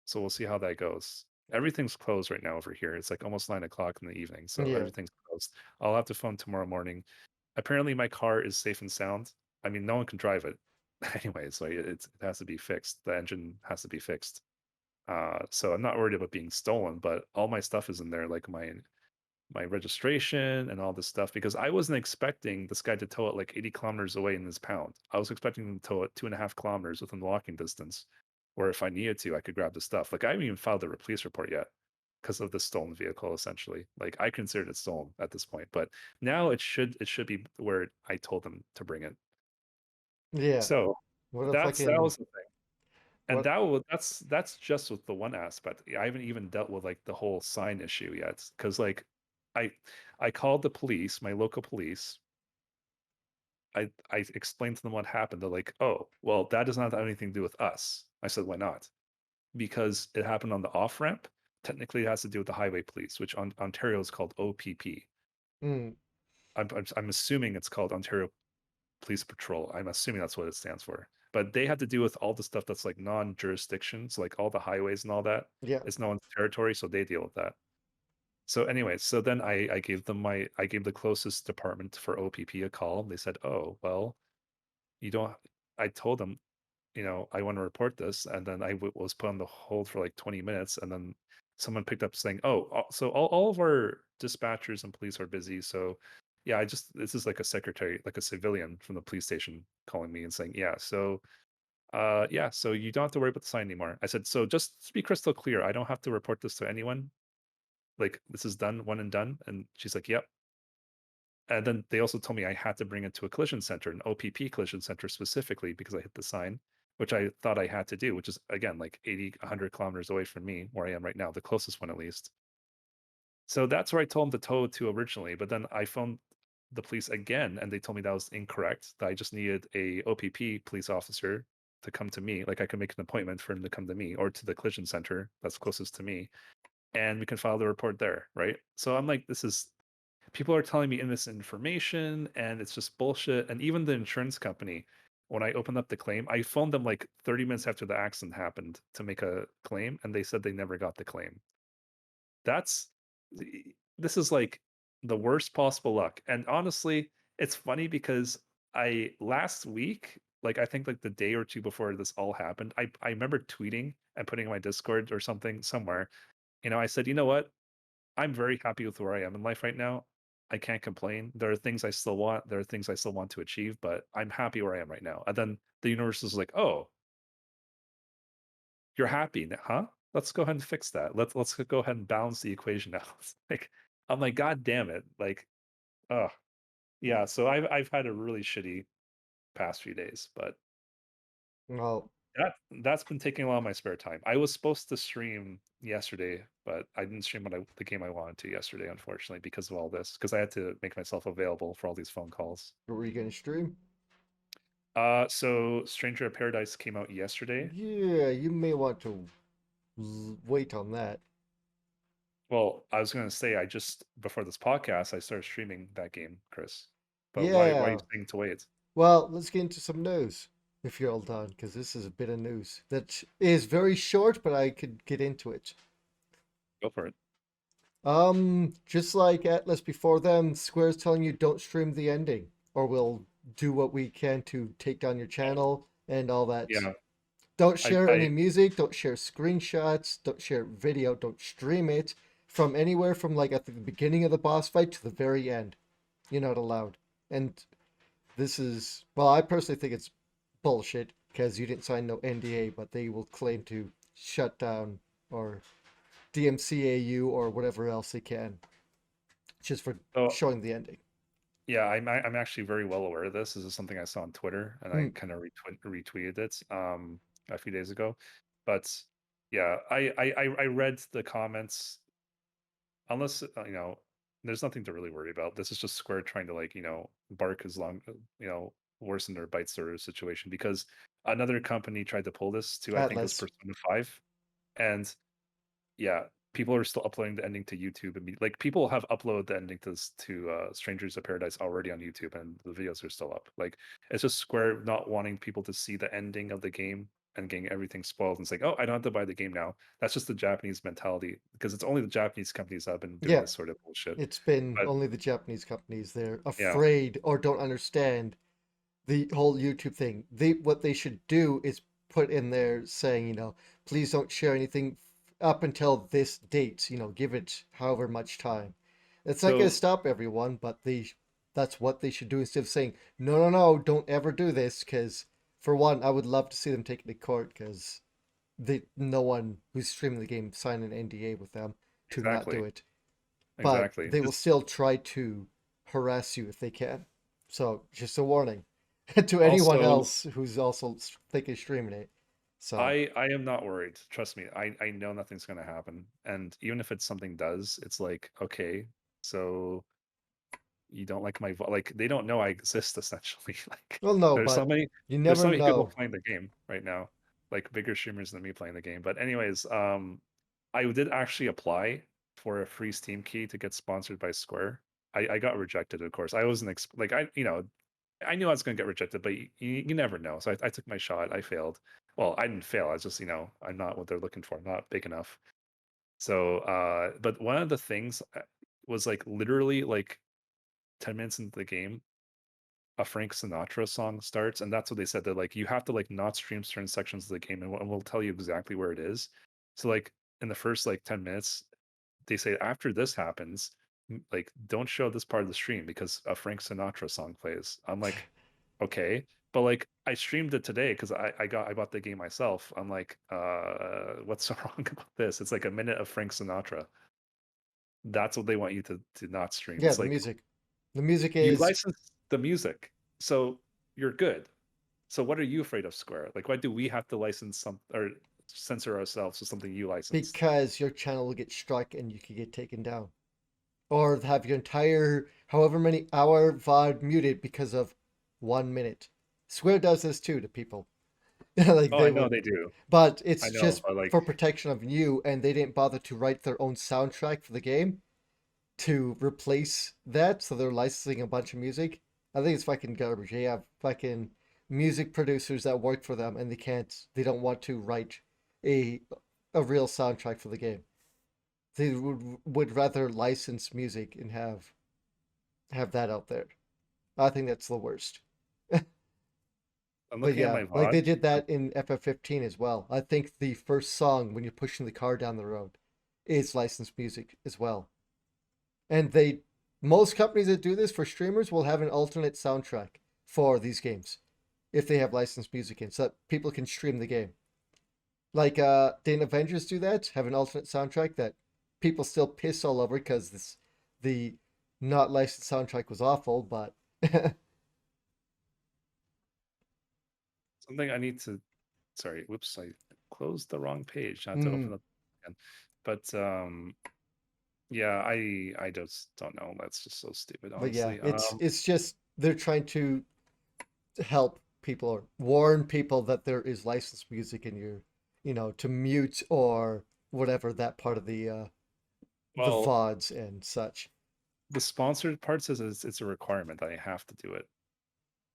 So we'll see how that goes. Everything's closed right now over here. It's like almost 9 o'clock in the evening, so Yeah. everything's closed. I'll have to phone tomorrow morning. Apparently, my car is safe and sound. I mean, no one can drive it anyway, so it has to be fixed. The engine has to be fixed. So I'm not worried about being stolen, but all my stuff is in there, like my registration and all this stuff, because I wasn't expecting this guy to tow it like 80 kilometers away in his pound. I was expecting him to tow it 2.5 kilometers within walking distance, where if I needed to, I could grab the stuff. Like I haven't even filed a police report yet because of the stolen vehicle, essentially. Like I considered it stolen at this point, but now it should be where I told them to bring it. Yeah. So What a that fucking was the thing. And what that's just with the one aspect. I haven't even dealt with like the whole sign issue yet. Cause like I I called the police, my local police. I explained to them what happened. They're like, oh, well, that does not have anything to do with us. I said, why not? Because it happened on the off ramp. Technically, it has to do with the highway police, which on Ontario is called OPP. mm, I'm assuming it's called Ontario Police Patrol. I'm assuming that's what it stands for. But they had to do with all the stuff that's like non-jurisdictions, like all the highways and all that. yeah. It's no one's territory, so they deal with that. So anyway, so then I gave them I gave the closest department for OPP a call. They said, "Oh, well, you don't." I told them, I want to report this, and then was put on the hold for like 20 minutes, and then someone picked up saying, "Oh, so all of our dispatchers and police are busy, so." Yeah, this is like a secretary, like a civilian from the police station calling me and saying, yeah, so yeah, so you don't have to worry about the sign anymore. I said, so just to be crystal clear, I don't have to report this to anyone. Like this is done, one and done. And she's like, yep. And then they also told me I had to bring it to a collision center, an OPP collision center specifically because I hit the sign, which I thought I had to do, which is again like 80, 100 kilometers away from me where I am right now, the closest one at least. So that's where I told them to tow to originally, but then I phoned the police again, and they told me that was incorrect. That I just needed a OPP police officer to come to me. Like I could make an appointment for him to come to me or to the collision center that's closest to me, and we can file the report there, right? So I'm like, this is people are telling me innocent information, and it's just bullshit. And even the insurance company, when I opened up the claim, I phoned them like 30 minutes after the accident happened to make a claim, and they said they never got the claim. That's this is like the worst possible luck. And honestly, it's funny because I last week, like I think like the day or two before this all happened, I remember tweeting and putting in my Discord or something somewhere. I said, you know what? I'm very happy with where I am in life right now. I can't complain. There are things I still want. There are things I still want to achieve, but I'm happy where I am right now. And then the universe is like, oh, you're happy, huh? Let's go ahead and fix that. Let's go ahead and balance the equation out. It's like I'm like, God damn it. Like, oh yeah. So I've had a really shitty past few days, but Well, that's been taking a lot of my spare time. I was supposed to stream yesterday, but I didn't stream the game I wanted to yesterday, unfortunately, because of all this. Because I had to make myself available for all these phone calls. what were you gonna stream? So Stranger of Paradise came out yesterday. Yeah, you may want to wait on that. Well, I was gonna say I just before this podcast I started streaming that game, Chris. But why are you Yeah. saying to wait? Well, let's get into some news if you're all done, because this is a bit of news that is very short, but I could get into it. Go for it. Just like Atlas before them, Square's telling you don't stream the ending, or we'll do what we can to take down your channel and all that. Yeah, Don't I share any I music, don't share screenshots, don't share video, don't stream it from anywhere from like at the beginning of the boss fight to the very end. You're not allowed. And this is, well, I personally think it's bullshit because you didn't sign no NDA, but they will claim to shut down or DMCA or whatever else they can just for so showing the ending. yeah, I'm actually very well aware of this. This is something I saw on Twitter, and I Hmm. kind of retweeted it a few days ago. But yeah, I read the comments. Unless there's nothing to really worry about. This is just Square trying to like bark as long worsen their bite sort of situation because another company tried to pull this too. I think it was Atlas. Persona 5, and yeah, people are still uploading the ending to YouTube. And like people have uploaded the ending to Strangers of Paradise already on YouTube, and the videos are still up. Like it's just Square not wanting people to see the ending of the game and getting everything spoiled. And it's like, oh, I don't have to buy the game now. That's just the Japanese mentality because it's only the Japanese companies that have been doing Yeah, this sort of bullshit. it's been But only the Japanese companies. They're yeah, afraid or don't understand the whole YouTube thing. What they should do is put in there saying, please don't share anything up until this date. Give it however much time. It's not going to so stop everyone, but that's what they should do instead of saying, no, no, no, don't ever do this. Because for one, I would love to see them taken to court because no one who's streaming the game signed an NDA with them to not do exactly, it. But exactly. they will Just still try to harass you if they can. So just a warning to anyone also else who's also thinking of streaming it. So, I am not worried. Trust me. I know nothing's going to happen. And even if it's something does, it's like, okay, so you don't like my like they don't know I exist essentially. Like well, no, there's so but many you there's so never many people know. playing the game right now. Like bigger streamers than me playing the game. But anyways, I did actually apply for a free Steam key to get sponsored by Square. I got rejected, of course. I wasn't like I knew I was going to get rejected, but you never know. So I took my shot. I failed. Well, I didn't fail. I was just, I'm not what they're looking for. I'm not big enough. So, but one of the things was like literally like 10 minutes into the game, a Frank Sinatra song starts. And that's what they said. They're like, you have to like not stream certain sections of the game and we'll tell you exactly where it is. So, like, in the first like 10 minutes, they say after this happens, like, don't show this part of the stream because a Frank Sinatra song plays. I'm like, okay. But like I streamed it today because I bought the game myself. I'm like, what's so wrong about this? It's like a minute of Frank Sinatra. That's what they want you to not stream. Yeah, It's the like music. The music you is license the music, so you're good. So what are you afraid of, Square? Like, why do we have to license some or censor ourselves to something you licensed? because your channel will get struck and you could get taken down. or have your entire however many hour VOD muted because of 1 minute. Square does this too to people. Like Oh, I they know will, they do. but I it's know, just but for like, protection of you, and they didn't bother to write their own soundtrack for the game to replace that, so they're licensing a bunch of music. I think it's fucking garbage. They have fucking music producers that work for them, and they don't want to write a a real soundtrack for the game. They would rather license music and have that out there. I think that's the worst. I'm But looking at yeah, my like they VOD. did that in FF15 as well. I think the first song when you're pushing the car down the road is licensed music as well. And they most companies that do this for streamers will have an alternate soundtrack for these games if they have licensed music in so that people can stream the game. Like didn't Avengers do that? Have an alternate soundtrack that people still piss all over because this the not licensed soundtrack was awful, but Something I need to. Sorry, whoops! I closed the wrong page. I have to mm, open up again. But yeah, I just don't know. That's just so stupid, but yeah, honestly. it's just they're trying to help people or warn people that there is licensed music in your, to mute or whatever that part of the Well, VODs and such. the sponsored part says it's a requirement that I have to do it.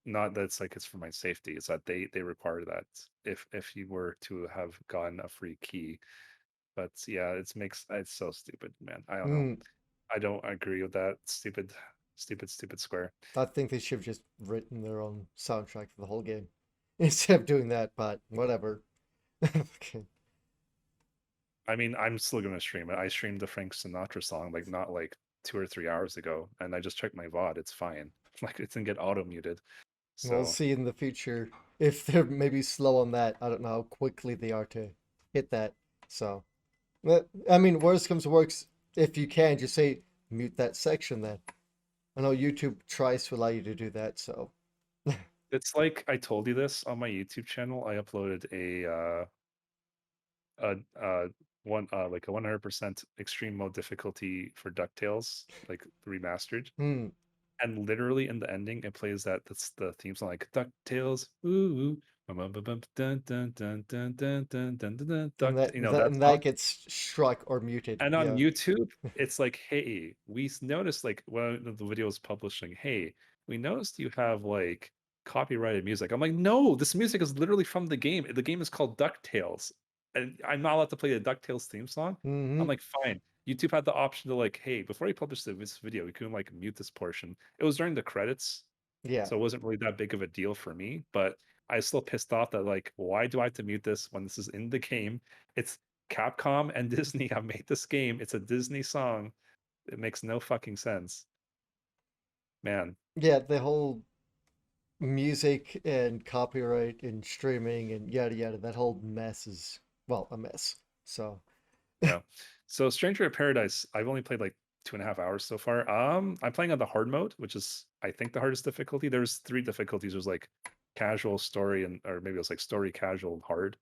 Not that it's like it's for my safety. It's that they require that if you were to have gotten a free key. But yeah, it's so stupid, man. I don't know. Mm, I don't agree with that stupid Square. I think they should have just written their own soundtrack for the whole game instead of doing that, but whatever. Okay. I mean, I'm still gonna stream it. I streamed the Frank Sinatra song like not like 2 or 3 hours ago, and I just checked my VOD. It's fine. Like it didn't get auto muted. We'll So see in the future if they're maybe slow on that. I don't know how quickly they are to hit that. So, I mean, worst comes to worst, if you can, just say mute that section then. I know YouTube tries to allow you to do that, so. it's like I told you this on my YouTube channel. I uploaded a one like a 100% extreme mode difficulty for DuckTales, like remastered. Hmm. And literally in the ending, it plays that's the theme song like DuckTales, ooh, bum, bum, bum, dun, dun, dun, dun, dun, dun, dun, dun, dun, And duck, that, you know that that and song. that gets struck or muted. And on Yeah. YouTube, it's like, hey, noticed like when the video was publishing, hey, we noticed you have like copyrighted music. I'm like, no, this music is literally from the game. The game is called DuckTales, and I'm not allowed to play the DuckTales theme song. I'm Hmm. like, fine. YouTube had the option to like, hey, before you publish this video, you can like mute this portion. It was during the credits, Yeah. so it wasn't really that big of a deal for me, but I was still pissed off that like, why do I have to mute this when this is in the game? It's Capcom and Disney have made this game. It's a Disney song. It makes no fucking sense. Man, Yeah, the whole music and copyright and streaming and yada yada, that whole mess is, well, a mess. So, yeah. So Stranger of Paradise, I've only played like 2.5 hours so far. I'm playing on the hard mode, which is I think the hardest difficulty. There's three difficulties. There's like casual, story, and or maybe it was like story, casual, hard.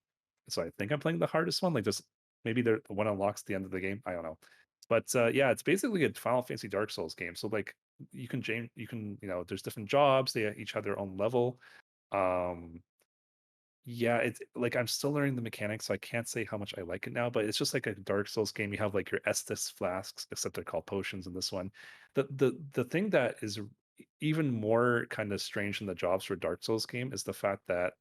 So I think I'm playing the hardest one. Like just maybe the one unlocks the end of the game. I don't know. But yeah, it's basically a Final Fantasy Dark Souls game. So like there's different jobs. They each have their own level. Um, yeah, it's like I'm still learning the mechanics, so I can't say how much I like it now, but it's just like a Dark Souls game. You have like your Estus flasks, except they're called potions in this one. The thing that is even more kind of strange in the jobs for Dark Souls game is the fact that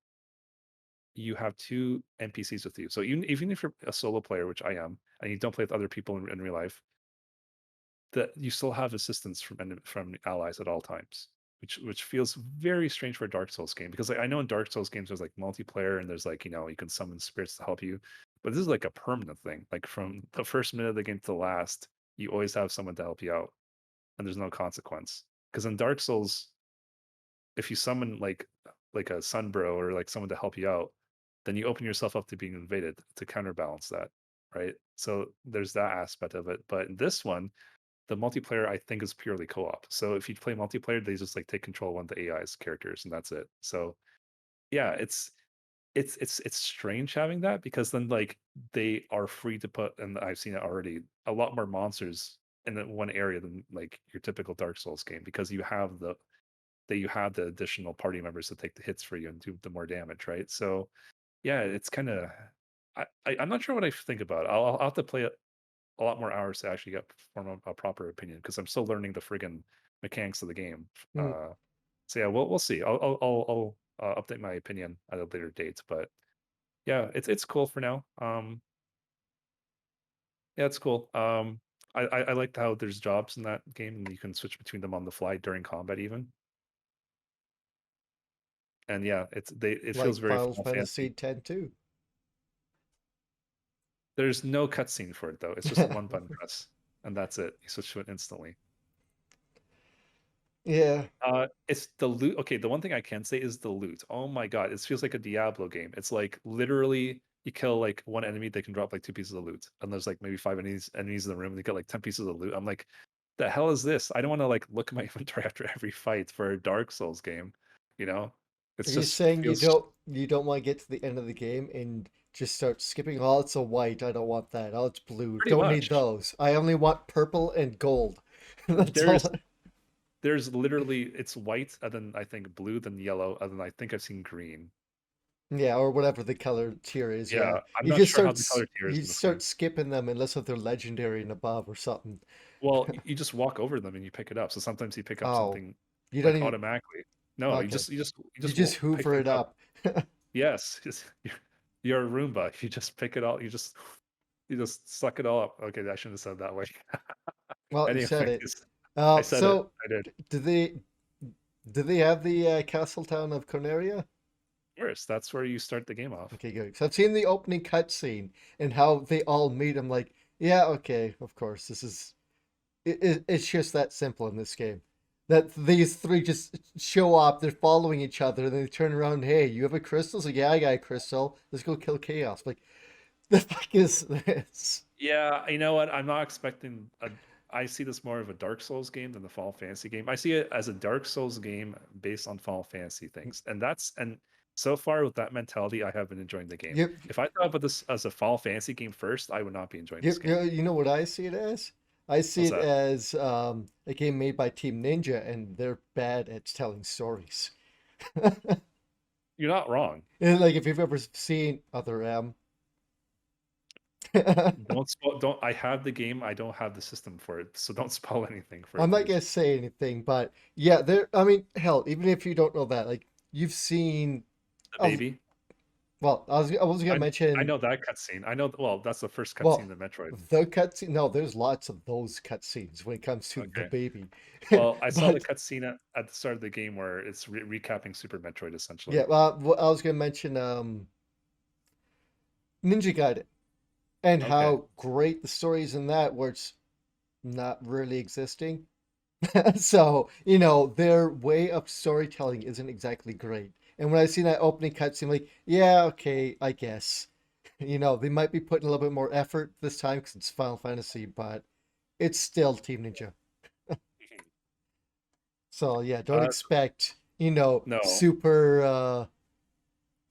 you have two NPCs with you. So even if you're a solo player, which I am, and you don't play with other people in real life, that you still have assistance from allies at all times, which feels very strange for a Dark Souls game because like, I know in Dark Souls games there's like multiplayer and there's like you can summon spirits to help you, but this is like a permanent thing. Like from the first minute of the game to the last, you always have someone to help you out, and there's no consequence. Because in Dark Souls, if you summon like a Sunbro or like someone to help you out, then you open yourself up to being invaded to counterbalance that, right? So there's that aspect of it. But in this one, the multiplayer I think is purely co-op. So if you play multiplayer, they just like take control of one of the AI's characters and that's it. So yeah, it's strange having that because then like they are free to put, and I've seen it already, a lot more monsters in that one area than like your typical Dark Souls game because you have the additional party members to take the hits for you and do the more damage, right? So yeah, it's kind of I'm not sure what I think about it. I'll have to play it a lot more hours to actually get form a proper opinion because I'm still learning the friggin' mechanics of the game. Mm. So yeah, we'll see. I'll update my opinion at a later date, but yeah, it's cool for now. Yeah, it's cool. I liked how there's jobs in that game and you can switch between them on the fly during combat even. And yeah, it feels Like very Final Final Fantasy Fantasy. X too. There's no cutscene for it though. It's just a one button press, and that's it. You switch to it instantly. Yeah. It's the loot. Okay, the one thing I can say is the loot. Oh my god, it feels like a Diablo game. It's like literally you kill like one enemy, they can drop like two pieces of loot, and there's like maybe five enemies in the room, and they get like 10 pieces of loot. I'm like, the hell is this? I don't want to like look at my inventory after every fight for a Dark Souls game. You know, Are it's you just saying feels you don't want to get to the end of the game and just start skipping? Oh, it's a white. I don't want that. Oh, it's blue. pretty Don't need much. those. I only want purple and gold. That's all. There's there's literally it's white, and then I think blue, then yellow, and then I think I've seen green. Yeah, or whatever the color tier is. Yeah, Yeah, I'm not sure how the color tiers you in just this start game. skipping them unless if they're legendary and above or something. Well, you just walk over them and you pick it up. So sometimes you pick up Oh, something you don't like even. automatically. No, Okay, you you just just pick hoover things it up. up. Yes, you're a Roomba. You just pick it all. You just suck it all up. Okay, I shouldn't have said that way. Well, you said it. Anyways, I said it. So I did. do they do they have the castle town of Corneria? First, that's where you start the game off. Okay, good. So I've seen the opening cutscene and how they all meet. I'm like, yeah, okay, of course. This is it's just that simple in this game. That these three just show up, they're following each other, and they turn around. Hey, you have a crystal? So yeah, I got a crystal. Let's go kill chaos. Like, the fuck is this? Yeah, you know what? I'm not expecting a. I see this more of a Dark Souls game than the Final Fantasy game. I see it as a Dark Souls game based on Final Fantasy things, and so far with that mentality, I have been enjoying the game. You, If I thought about this as a Final Fantasy game first, I would not be enjoying this you, game. you know what I see it as? I see What's it that? as a game made by Team Ninja, and they're bad at telling stories. You're not wrong. And like, if you've ever seen Other M, Don't. I have the game. I don't have the system for it, so don't spoil anything for I'm it, not please. gonna say anything, but yeah, there. I mean, hell, even if you don't know that, like, you've seen. The A, baby. well, I was gonna I mention. know that cutscene. I know. Well, that's the first cutscene Well, in the Metroid. the cutscene. No, there's lots of those cutscenes when it comes to the Okay. baby, Well, I saw the but cutscene at the start of the game where it's recapping Super Metroid essentially. yeah, I was gonna mention Ninja Gaiden and Okay. how great the story is in that, where it's not really existing. So, their way of storytelling isn't exactly great. And when I see that opening cutscene, like, yeah, okay, I guess. They might be putting a little bit more effort this time because it's Final Fantasy, but it's still Team Ninja. Mhm. So yeah, don't expect, No.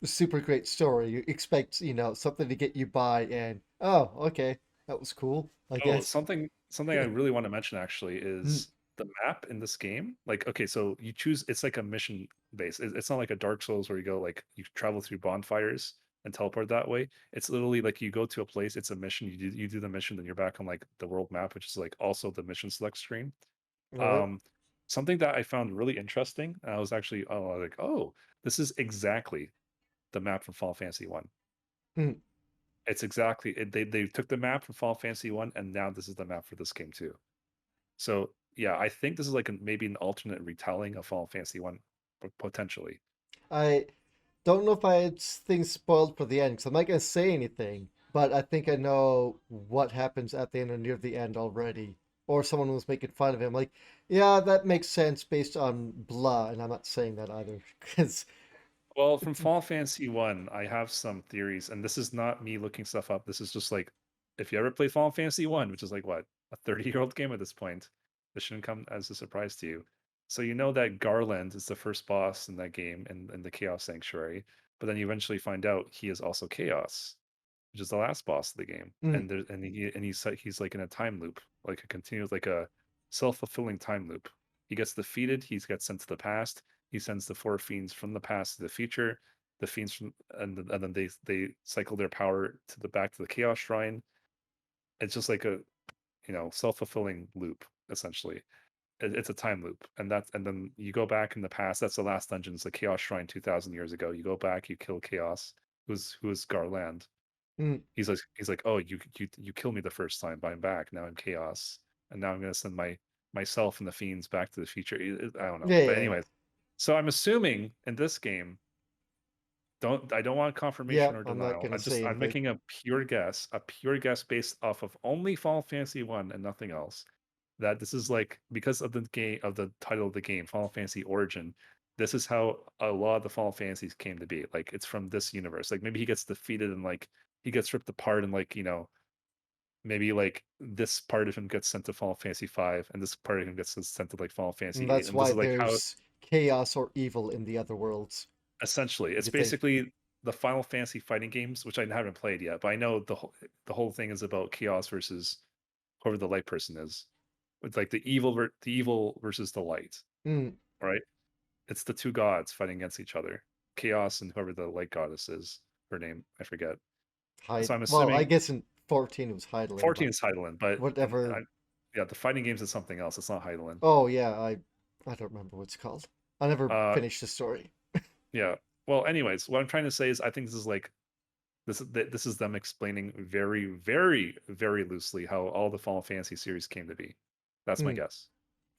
super great story. You expect, something to get you by and oh, okay, that was cool, I Oh, guess. something I really want to mention actually Mm, is the map in this game. Like, okay, so you choose. It's like a mission base. It's not like a Dark Souls where you go like you travel through bonfires and teleport that way. It's literally like you go to a place. It's a mission. You do the mission, then you're back on like the world map, which is like also the mission select screen. right? Um, Something that I found really interesting. I was actually like, oh, this is exactly the map from Final Fantasy One. Mm. It's exactly they took the map from Final Fantasy One, and now this is the map for this game too. So yeah, I think this is like maybe an alternate retelling of Final Fantasy One, potentially. I don't know if I had things spoiled for the end because I'm not gonna say anything, but I think I know what happens at the end or near the end already. Or someone was making fun of him, like, yeah, that makes sense based on blah, and I'm not saying that either because Well, from Final Fantasy One, I have some theories, and this is not me looking stuff up. This is just like if you ever played Final Fantasy One, which is like what, a 30-year-old game at this point, this shouldn't come as a surprise to you. So you know that Garland is the first boss in that game in the Chaos Sanctuary, but then you eventually find out he is also Chaos. which is the last boss of the game, Mm, and he's like in a time loop, like a continuous, like a self-fulfilling time loop. He gets defeated, he gets sent to the past. He sends the four fiends from the past to the future. The fiends from and then they cycle their power to the back to the Chaos Shrine. It's just like a self-fulfilling loop essentially. It's a time loop, and then you go back in the past. That's the last dungeon. It's the Chaos Shrine 2,000 years ago. You go back, you kill Chaos, who's Garland. mm. He's like, oh, you killed me the first time, but I'm back now. I'm Chaos, and now I'm gonna send myself and the fiends back to the future. I don't know, Yeah, but yeah, yeah. anyways, so I'm assuming in this game, I don't want Yeah, confirmation or I'm not denial. gonna say I'm anything. making a pure guess based off of only Final Fantasy 1 and nothing else. That this is like because of the game of the title of the game, Final Fantasy Origin. This is how a lot of the Final Fantasies came to be. Like it's from this universe. Like maybe he gets defeated and like he gets ripped apart and like maybe like this part of him gets sent to Final Fantasy 5 and this part of him gets sent to like Final And Fantasy 8. that's And this why is like how there's chaos or evil in the other worlds. essentially it's You think? basically the Final Fantasy fighting games, which I haven't played yet, but I know the whole thing is about chaos versus whoever the light person is. It's like the evil versus the light, Mm, right? It's the two gods fighting against each other. Chaos and whoever the light goddess is, her name, I forget. So I'm Well, I assuming guess in 14 it was Heidelin, 14 but is Hydaelyn, but whatever. yeah, the fighting games is something else. It's not Hydaelyn. Oh yeah, I don't remember what it's called. I never Uh, finished the story. yeah. Well, anyways, what I'm trying to say is I think this is like this is them explaining very, very, very loosely how all the Final Fantasy series came to be. That's my Mm. guess.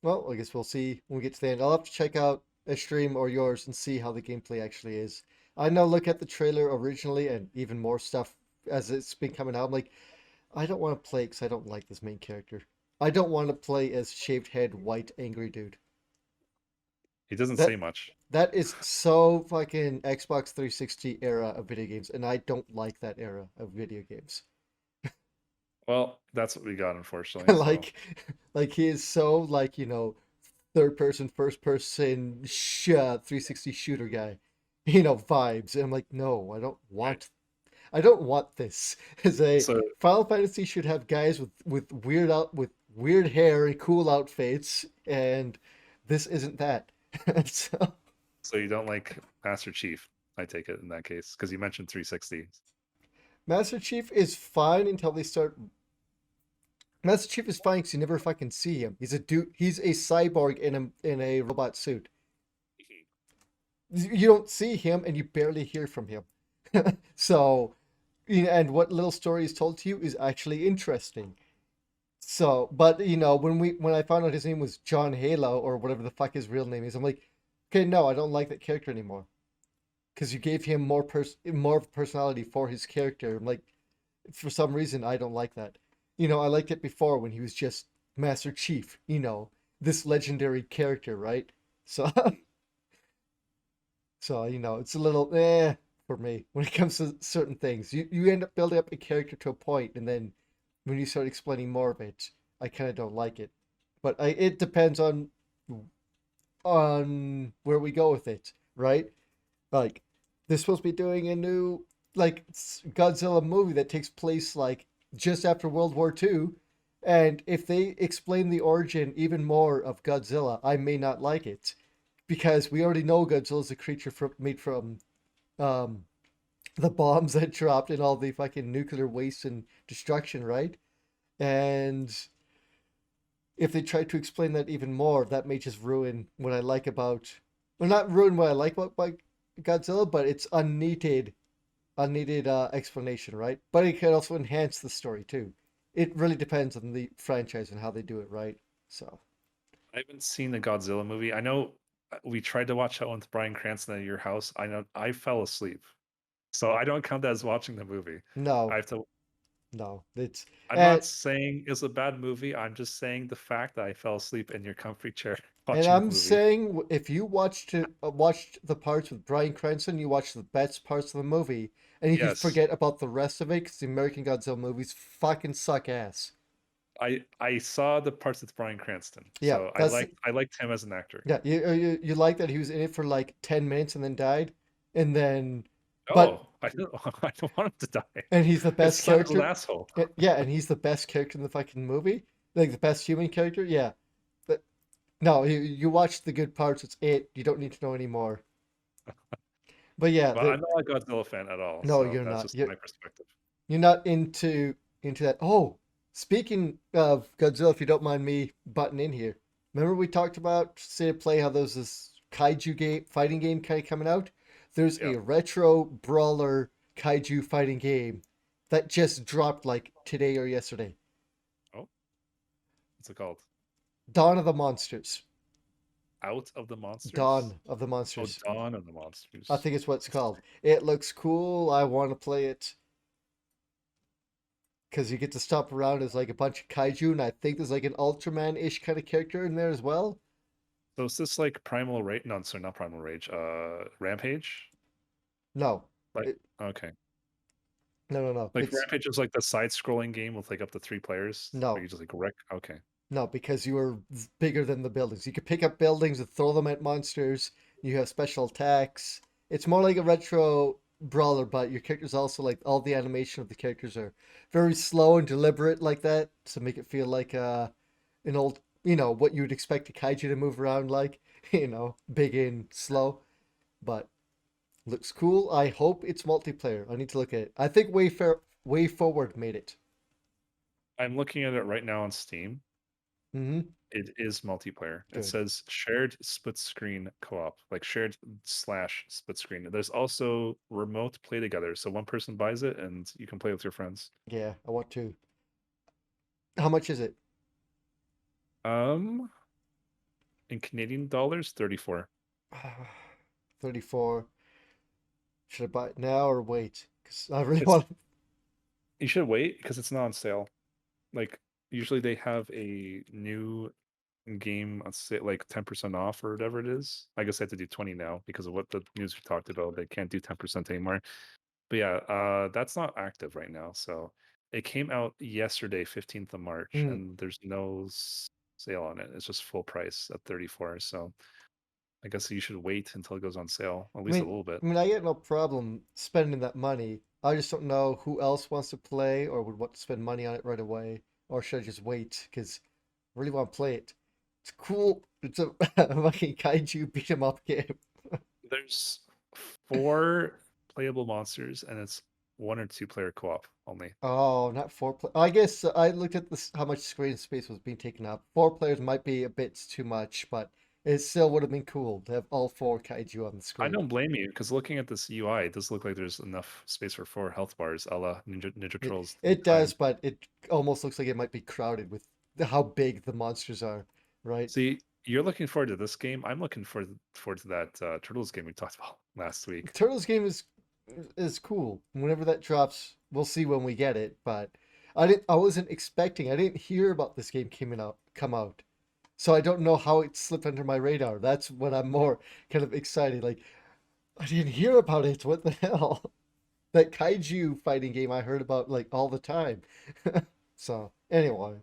Well, I guess we'll see when we get to the end. I'll have to check out a stream or yours and see how the gameplay actually is. I know look at the trailer originally and even more stuff as it's been coming out. I'm like, I don't want to play because I don't like this main character. I don't want to play as shaved head, white, angry dude. He doesn't say That much. that is so fucking Xbox 360 era of video games, and I don't like that era of video games. Well, that's what we got, unfortunately. So, like, like he is so like third person, first person, 360 shooter guy, vibes. And I'm like, no, right. I don't want this. As a So, Final Fantasy should have guys with with weird hair and cool outfits, and this isn't that. So so you don't like Master Chief? I take it in that case because you mentioned 360. Master Chief is fine until they start. Master Chief is fine because you never fucking see him. He's a dude. He's a cyborg in a robot suit. You don't see him, and you barely hear from him. So, and what little story is told to you is actually interesting. So, but when I found out his name was John Halo or whatever the fuck his real name is, I'm like, okay, no, I don't like that character anymore because you gave him more personality for his character. I'm like, for some reason, I don't like that. I liked it before when he was just Master Chief. This legendary character, right? So, so it's a little for me when it comes to certain things. You end up building up a character to a point, and then when you start explaining more of it, I kind of don't like it. But it depends on where we go with it, right? Like they're supposed to be doing a new Godzilla movie that takes place like just after World War II. And if they explain the origin even more of Godzilla, I may not like it because we already know Godzilla is a creature made from um, the bombs that dropped and all the fucking nuclear waste and destruction, right? And if they try to explain that even more, that may just ruin what I like about, well, not ruin what I like about Godzilla, but it's unneeded explanation, right? But it can also enhance the story too. It really depends on the franchise and how they do it, right? So I haven't seen the Godzilla movie. I know we tried to watch that one with Brian Cranston at your house. I know I fell asleep, so I don't count that as watching the movie. I no, have to. no, it's I'm and not saying it's a bad movie. I'm just saying the fact that I fell asleep in your comfy chair and watching the I'm movie. saying if you watched the parts with Bryan Cranston, you watch the best parts of the movie, and you can Yes, forget about the rest of it because the American Godzilla movies fucking suck ass. I saw the parts with Brian Cranston, Yeah, so that's I liked him as an actor. yeah. You like that he was in it for like 10 minutes and then died, and then But I don't. I don't want him to die. and he's the His best son is an character. asshole. Yeah, and he's the best character in the fucking movie. Like the best human character. Yeah, but no, you watch the good parts. It's it. You don't need to know anymore. But yeah, But I'm not a Godzilla fan at all, no, so you're that's not. just my perspective. You're not into that. Oh, speaking of Godzilla, if you don't mind me butting in here, remember we talked about State of Play how there's this kaiju game, fighting game kind of coming out. There's Yeah. a retro brawler kaiju fighting game that just dropped like today or yesterday. Oh, what's it called? Dawn of the Monsters. Out of the Monsters? Dawn of the Oh, Monsters. Dawn of the I Monsters. think it's what it's called. It looks cool. I want to play it because you get to stomp around as like a bunch of kaiju, and I think there's like an Ultraman-ish kind of character in there as well. So is this like Primal Rage? No, sorry, not Primal Rage. Rampage? No, Like, it, okay. no. Like Rampage is like the side-scrolling game with like up to 3 players, where No, you just like wreck. Okay. no, because you are bigger than the buildings. You could pick up buildings and throw them at monsters. You have special attacks. It's more like a retro brawler, but your characters also like all the animation of the characters are very slow and deliberate like that to make it feel like an old, what you would expect a kaiju to move around like, big and slow, but looks cool. I hope it's multiplayer. I need to look at it. I think Way Forward made it. I'm looking at it right now on Steam. Mm-hmm. It is multiplayer. It Good. says shared split screen co-op, like shared slash split screen. There's also remote play together. So one person buys it and you can play with your friends. Yeah, I want to. How much is it? Um, in Canadian dollars, 34. 34. Should I buy it now or wait? Because I really It's want to. You should wait because it's not on sale. Like usually they have a new game on sale, like 10% off or whatever it is. I guess I have to do 20 now because of what the news we talked about. They can't do 10% anymore. But yeah, that's not active right now. So it came out yesterday, 15th of March, Mm, and there's no sale on it. It's just full price at 34. So I guess you should wait until it goes on sale, at I least a mean, little bit. I get no problem spending that money. I just don't know who else wants to play or would want to spend money on it right away, or should I just wait? Because I really want to play it. It's cool. It's a fucking kaiju beat 'em up game. There's 4 playable monsters, and it's 1 or 2 player co-op only. Oh, not four play. I guess I looked at this how much screen space was being taken up. Four players might be a bit too much, but it still would have been cool to have all four kaiju on the I screen. don't blame you because looking at this UI, it does look like there's enough space for 4 health bars, a la Ninja It Turtles it time. does, but it almost looks like it might be crowded with how big the monsters are, right? See, you're looking forward to this game. I'm looking forward to that Turtles game we talked about last week. Turtles game is cool. Whenever that drops, we'll see when we get it. But I wasn't expecting. I didn't hear about this game come out. So I don't know how it slipped under my radar. That's what I'm more kind of excited. Like I didn't hear about it. What the hell? That kaiju fighting game I heard about like all the time. So anyway,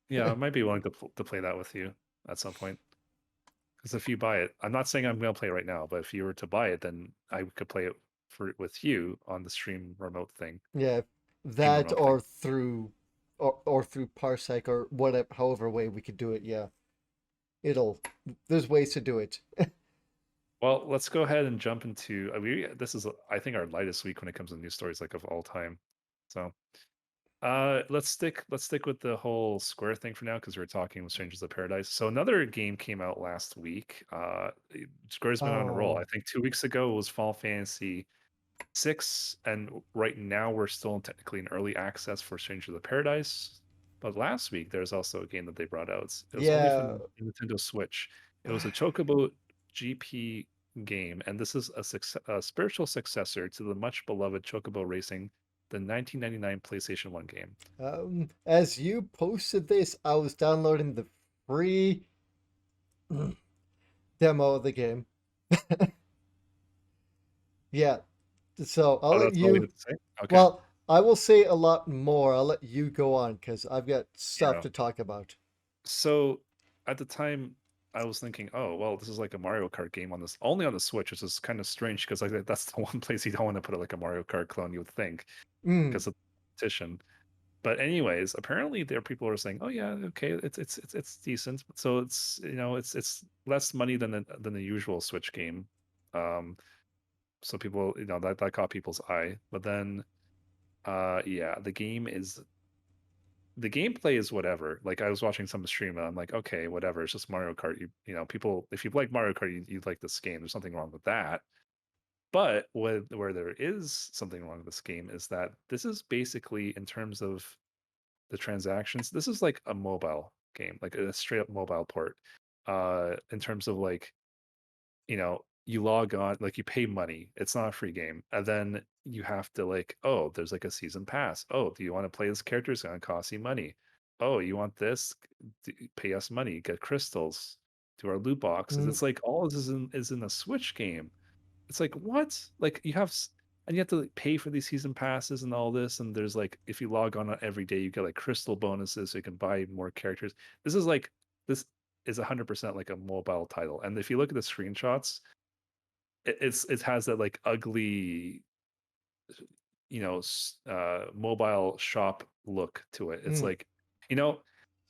Yeah, I might be willing to play that with you at some point. Because if you buy it, I'm not saying I'm going to play it right now, but if you were to buy it, then I could play it with you on the stream remote thing, yeah, game that remote thing. or through Parsec or whatever, however way we could do it. Yeah, it'll. There's ways to do it. Well, let's go ahead and jump into. This is, I think, our lightest week when it comes to news stories, like of all time. So, let's stick with the whole Square thing for now because we're talking with Strangers of Paradise. So another game came out last week. Square's been on a roll. I Oh, think 2 weeks ago it was Final Fantasy 6, and right now we're still technically in early access for Strangers of Paradise. But last week there's also a game that they brought out. It was only for yeah. the Nintendo Switch. It was a Chocobo GP game, and this is a spiritual successor to the much beloved Chocobo Racing, the 1999 PlayStation 1 game. As you posted this, I was downloading the free demo of the game. Yeah, so I'll Oh, let that's all we you. have to say. Okay, Well, I will say a lot more. I'll let you go on because I've got stuff yeah. to talk about. So at the time, I was thinking, oh well, this is like a Mario Kart game on this only on the Switch, which is kind of strange because like that's the one place you don't want to put like a Mario Kart clone. You would think Mm, because of the competition. But anyways, apparently there are people who are saying, oh yeah, okay, it's decent. So it's it's less money than the usual Switch game. Um, so people that caught people's eye. But then yeah, the gameplay is whatever. Like I was watching some stream and I'm like, okay, whatever. It's just Mario Kart. People, if you like Mario Kart, you like this game. There's nothing wrong with that. But where there is something wrong with this game is that this is basically in terms of the transactions. This is like a mobile game, like a straight up mobile port. In terms of like you log on, like you pay money. It's not a free game. And then you have to like, oh, there's like a season pass. Oh, do you want to play this character? It's gonna cost you money. Oh, you want this? Pay us money, get crystals, do our loot boxes. mm, It's like all this is in a Switch game. It's like what? Like and you have to like, pay for these season passes and all this. And there's like if you log on every day, you get like crystal bonuses, so you can buy more characters. This is 100% like a mobile title. And if you look at the screenshots, it has that like ugly mobile shop look to it. It's mm, like you know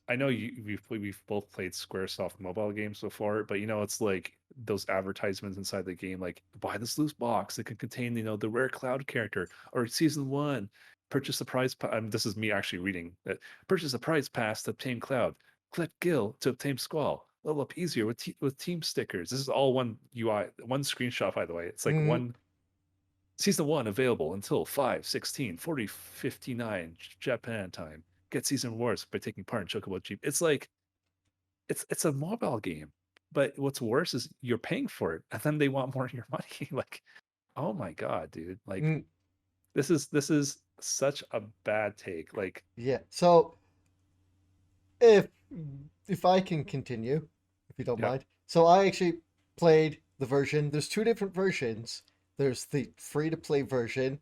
I know we've both played Squaresoft mobile games before, but it's like those advertisements inside the game, like buy this loose box that can contain the rare cloud character, or season one, purchase the prize. This is me actually reading that. Purchase a prize pass to obtain cloud. Click Gil to obtain Squall. Level up easier with team stickers. This is all one UI, one screenshot, by the way. It's like mm, one season one available until 5/16/40/59 Japan time. Get season wars by taking part in Chocobo GP. It's like it's a mobile game, but what's worse is you're paying for it, and then they want more of your money. Like, oh my god, dude! Like, mm. this is such a bad take. Like, Yeah. So if if I can continue, if you don't yep, mind. So I actually played the version. There's two different versions. There's the free to play version,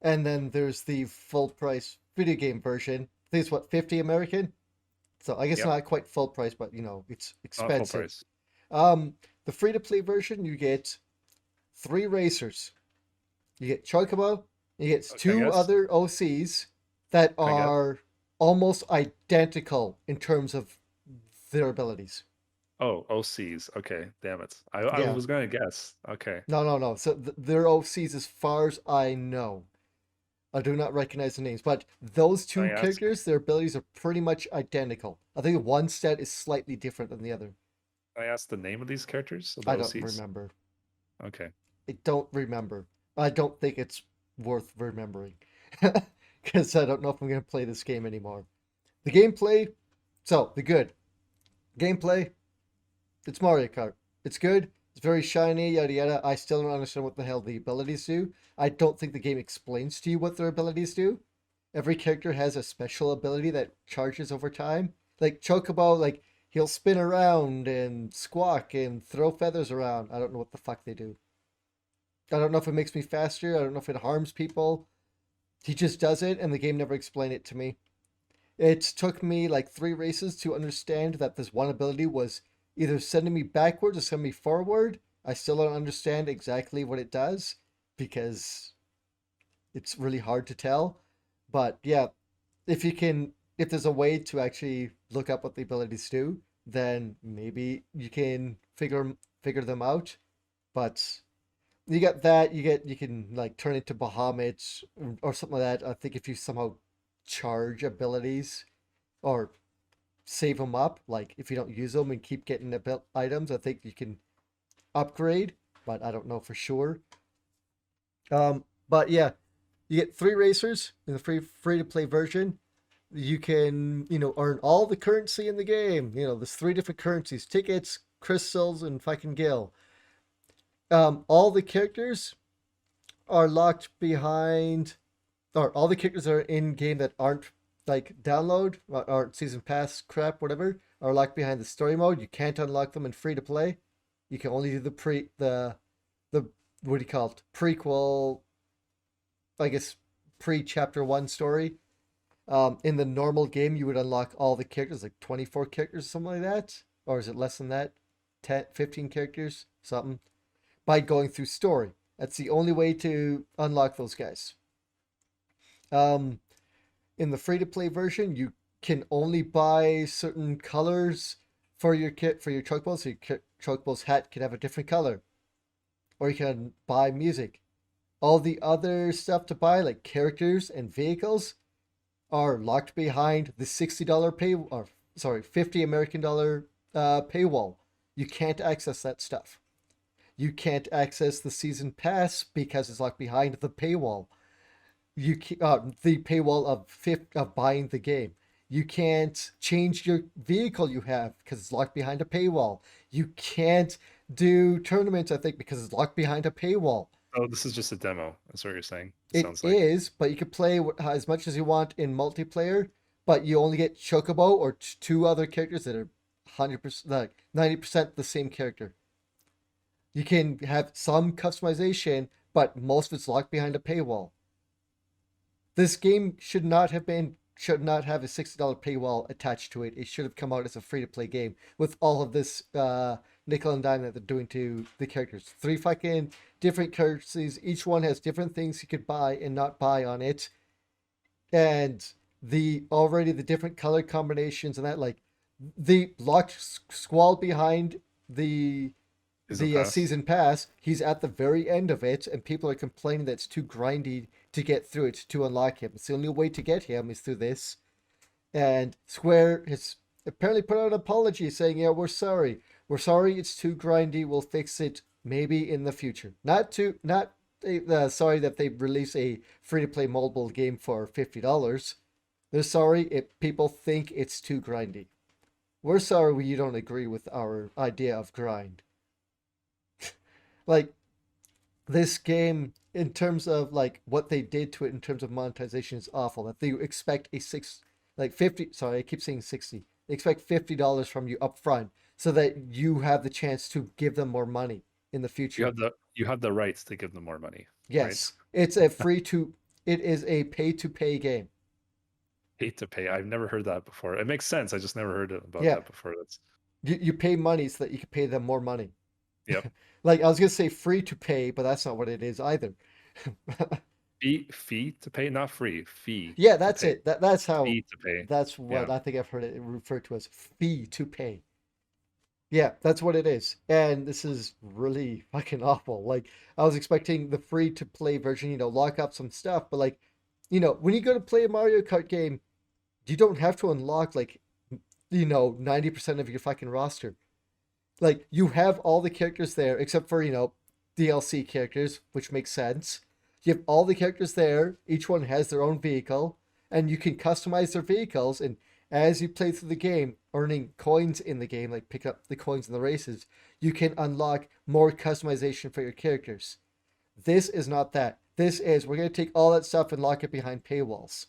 and then there's the full price video game version. I think it's what, 50 American? So I guess yep, not quite full price, but it's not full expensive. price. Um, the free to play version, you get three racers. You get Chocobo, you get I two guess. other OCs that I guess. are almost identical in terms of their abilities. Oh, OCs. Okay, damn it. I Yeah. was gonna guess. Okay, No, no, no. So their OCs, as far as I know, I do not recognize the names, but those can I two ask? characters, their abilities are pretty much identical. I think one stat is slightly different than the other. Can I ask the name of these characters of the I don't OCs? remember. Okay. I don't remember. I don't think it's worth remembering because I don't know if I'm going to play this game anymore. The gameplay, so the good gameplay, it's Mario Kart. It's good. It's very shiny, yada yada. I still don't understand what the hell the abilities do. I don't think the game explains to you what their abilities do. Every character has a special ability that charges over time. Like Chocobo, like he'll spin around and squawk and throw feathers around. I don't know what the fuck they do. I don't know if it makes me faster. I don't know if it harms people. He just does it, and the game never explained it to me. It took me like three races to understand that this one ability was either sending me backwards or sending me forward. I still don't understand exactly what it does because it's really hard to tell. But yeah, if there's a way to actually look up what the abilities do, then maybe you can figure them out. But you get that, you can like turn into Bahamut or something like that. I think if you somehow charge abilities or save them up, like if you don't use them and keep getting the items, I think you can upgrade, but I don't know for sure. But yeah, you get three racers in the free to play version. You can earn all the currency in the game. There's three different currencies: tickets, crystals, and fucking gil. All the characters are locked behind, or all the characters that are in game that aren't like download or season pass crap, whatever, are locked behind the story mode. You can't unlock them in free to play. You can only do the what do you call it, prequel, I guess, pre chapter one story. In the normal game, you would unlock all the characters, like 24 characters, something like that. or is it less than that? 10, 15 characters, something, by going through story. That's the only way to unlock those guys. Um, in the free to play version, you can only buy certain colors for your kit for your chocobo. So your chocobo's hat can have a different color, or you can buy music. All the other stuff to buy, like characters and vehicles, are locked behind the $60 pay, or sorry, 50 American dollar paywall. You can't access that stuff. You can't access the season pass because it's locked behind the paywall. The paywall of buying the game. You can't change your vehicle you have because it's locked behind a paywall. You can't do tournaments, I think, because it's locked behind a paywall. Oh, this is just a demo. That's what you're saying. It It sounds like. is, but you can play as much as you want in multiplayer, but you only get Chocobo or two other characters that are 100%, like 90% the same character. You can have some customization, but most of it's locked behind a paywall. This game should not have a $60 paywall attached to it. It should have come out as a free to play game with all of this nickel and dime that they're doing to the characters. 3 fucking different currencies. Each one has different things you could buy and not buy on it. And the different color combinations and that, like the locked squall behind the Season pass. season pass, he's at the very end of it, and people are complaining that it's too grindy to get through it to unlock him. It's the only way to get him is through this. And Square has apparently put out an apology saying, "Yeah, we're sorry. We're sorry. It's too grindy. We'll fix it maybe in the future. Not sorry that they release a free to play mobile game for $50. They're sorry if people think it's too grindy. We're sorry you don't agree with our idea of grind." Like, this game, in terms of like what they did to it in terms of monetization, is awful. That they expect a 50, sorry, I keep saying 60. They expect $50 from you up front so that you have the chance to give them more money in the You future. have the rights to give them more money, right? Yes, it's a free to it is a pay to pay game. Hate to pay. I've never heard that before. It makes sense. I just never heard about Yeah, that before. That's you pay money so that you can pay them more money. yep. Like, I was gonna say free to pay, but that's not what it is either. Fee to pay, not free. Fee Yeah, to that's pay. it. That's how. Fee to pay. That's what Yeah. I think I've heard it referred to as fee to pay. Yeah, that's what it is. And this is really fucking awful. Like, I was expecting the free to play version, lock up some stuff, but like, when you go to play a Mario Kart game, you don't have to unlock like, 90% of your fucking roster. Like, you have all the characters there except for, DLC characters, which makes sense. You have all the characters there. Each one has their own vehicle, and you can customize their vehicles. And as you play through the game, earning coins in the game, like pick up the coins in the races, you can unlock more customization for your characters. This is not that. This is, we're going to take all that stuff and lock it behind paywalls.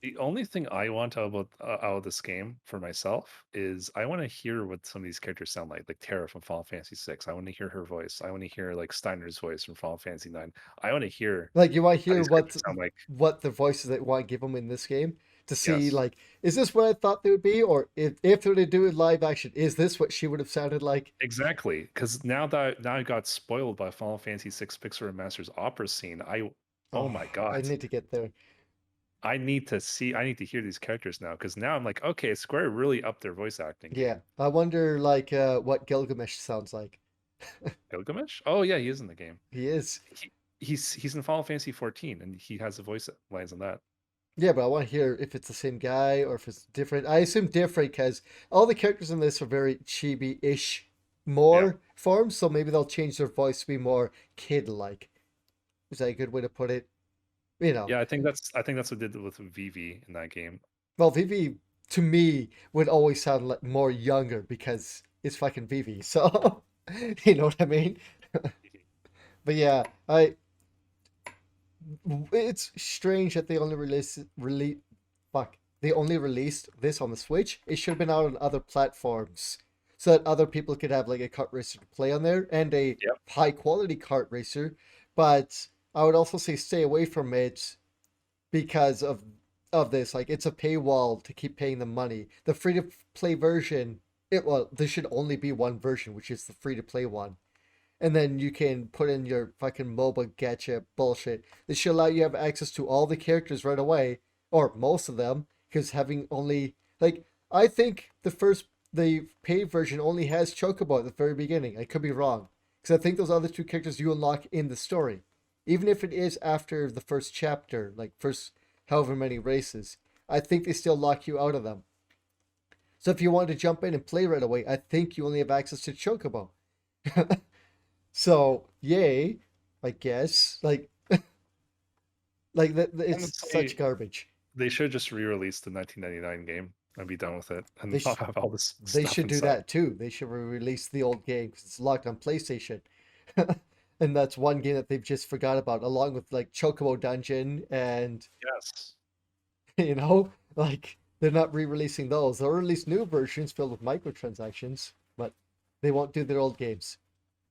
The only thing I want out of this game for myself is I want to hear what some of these characters sound like Tara from Final Fantasy VI. I want to hear her voice. I want to hear like Steiner's voice from Final Fantasy IX. I want to hear Like, you want to how hear these characters sound like. what the voices that want to give them in this game to see, Yes, like, is this what I thought they would be? Or if they were to do it live action, is this what she would have sounded like? exactly. Because now I got spoiled by Final Fantasy VI Pixar Masters opera scene. Oh Oh, my I god. need to get there. I need to hear these characters now because now I'm like, okay, Square really upped their voice acting Yeah, game. I wonder, like, what Gilgamesh sounds like. Gilgamesh? Oh yeah, he is in the game. He is. He's in Final Fantasy 14 and he has the voice lines on that. Yeah, but I want to hear if it's the same guy or if it's different. I assume different because all the characters in this are very chibi-ish Yeah. more forms, so maybe they'll change their voice to be more kid-like. Is that a good way to put it? You know, Yeah, I think that's what they did with Vivi in that game. well, Vivi to me would always sound like more younger because it's fucking Vivi. So, you know what I mean? But yeah, it's strange that they only they only released this on the Switch. It should have been out on other platforms so that other people could have like a kart racer to play on there and a Yep. high quality kart racer. But I would also say stay away from it because of of this. Like it's a paywall to keep paying them money. The free to play version, there should only be one version, which is the free to play one. And then you can put in your fucking mobile gacha bullshit. This should allow you to have access to all the characters right away, or most of them, because having only like I think the paid version only has Chocobo at the very beginning. I could be wrong, because I think those other two characters you unlock in the story, even if it is after the first chapter, like first however many races. I think they still lock you out of them. So if you want to jump in and play right away, I think you only have access to Chocobo. So yay, I guess. Like that, it's such Honestly, garbage. they should just re-release the 1999 game and be done with it, They and not sh- have all this they stuff should do inside. that too. They should release the old game because it's locked on PlayStation, and that's one game that they've just forgot about, along with like Chocobo Dungeon and Yes. like they're not re-releasing those. They'll release new versions filled with microtransactions, but they won't do their old games.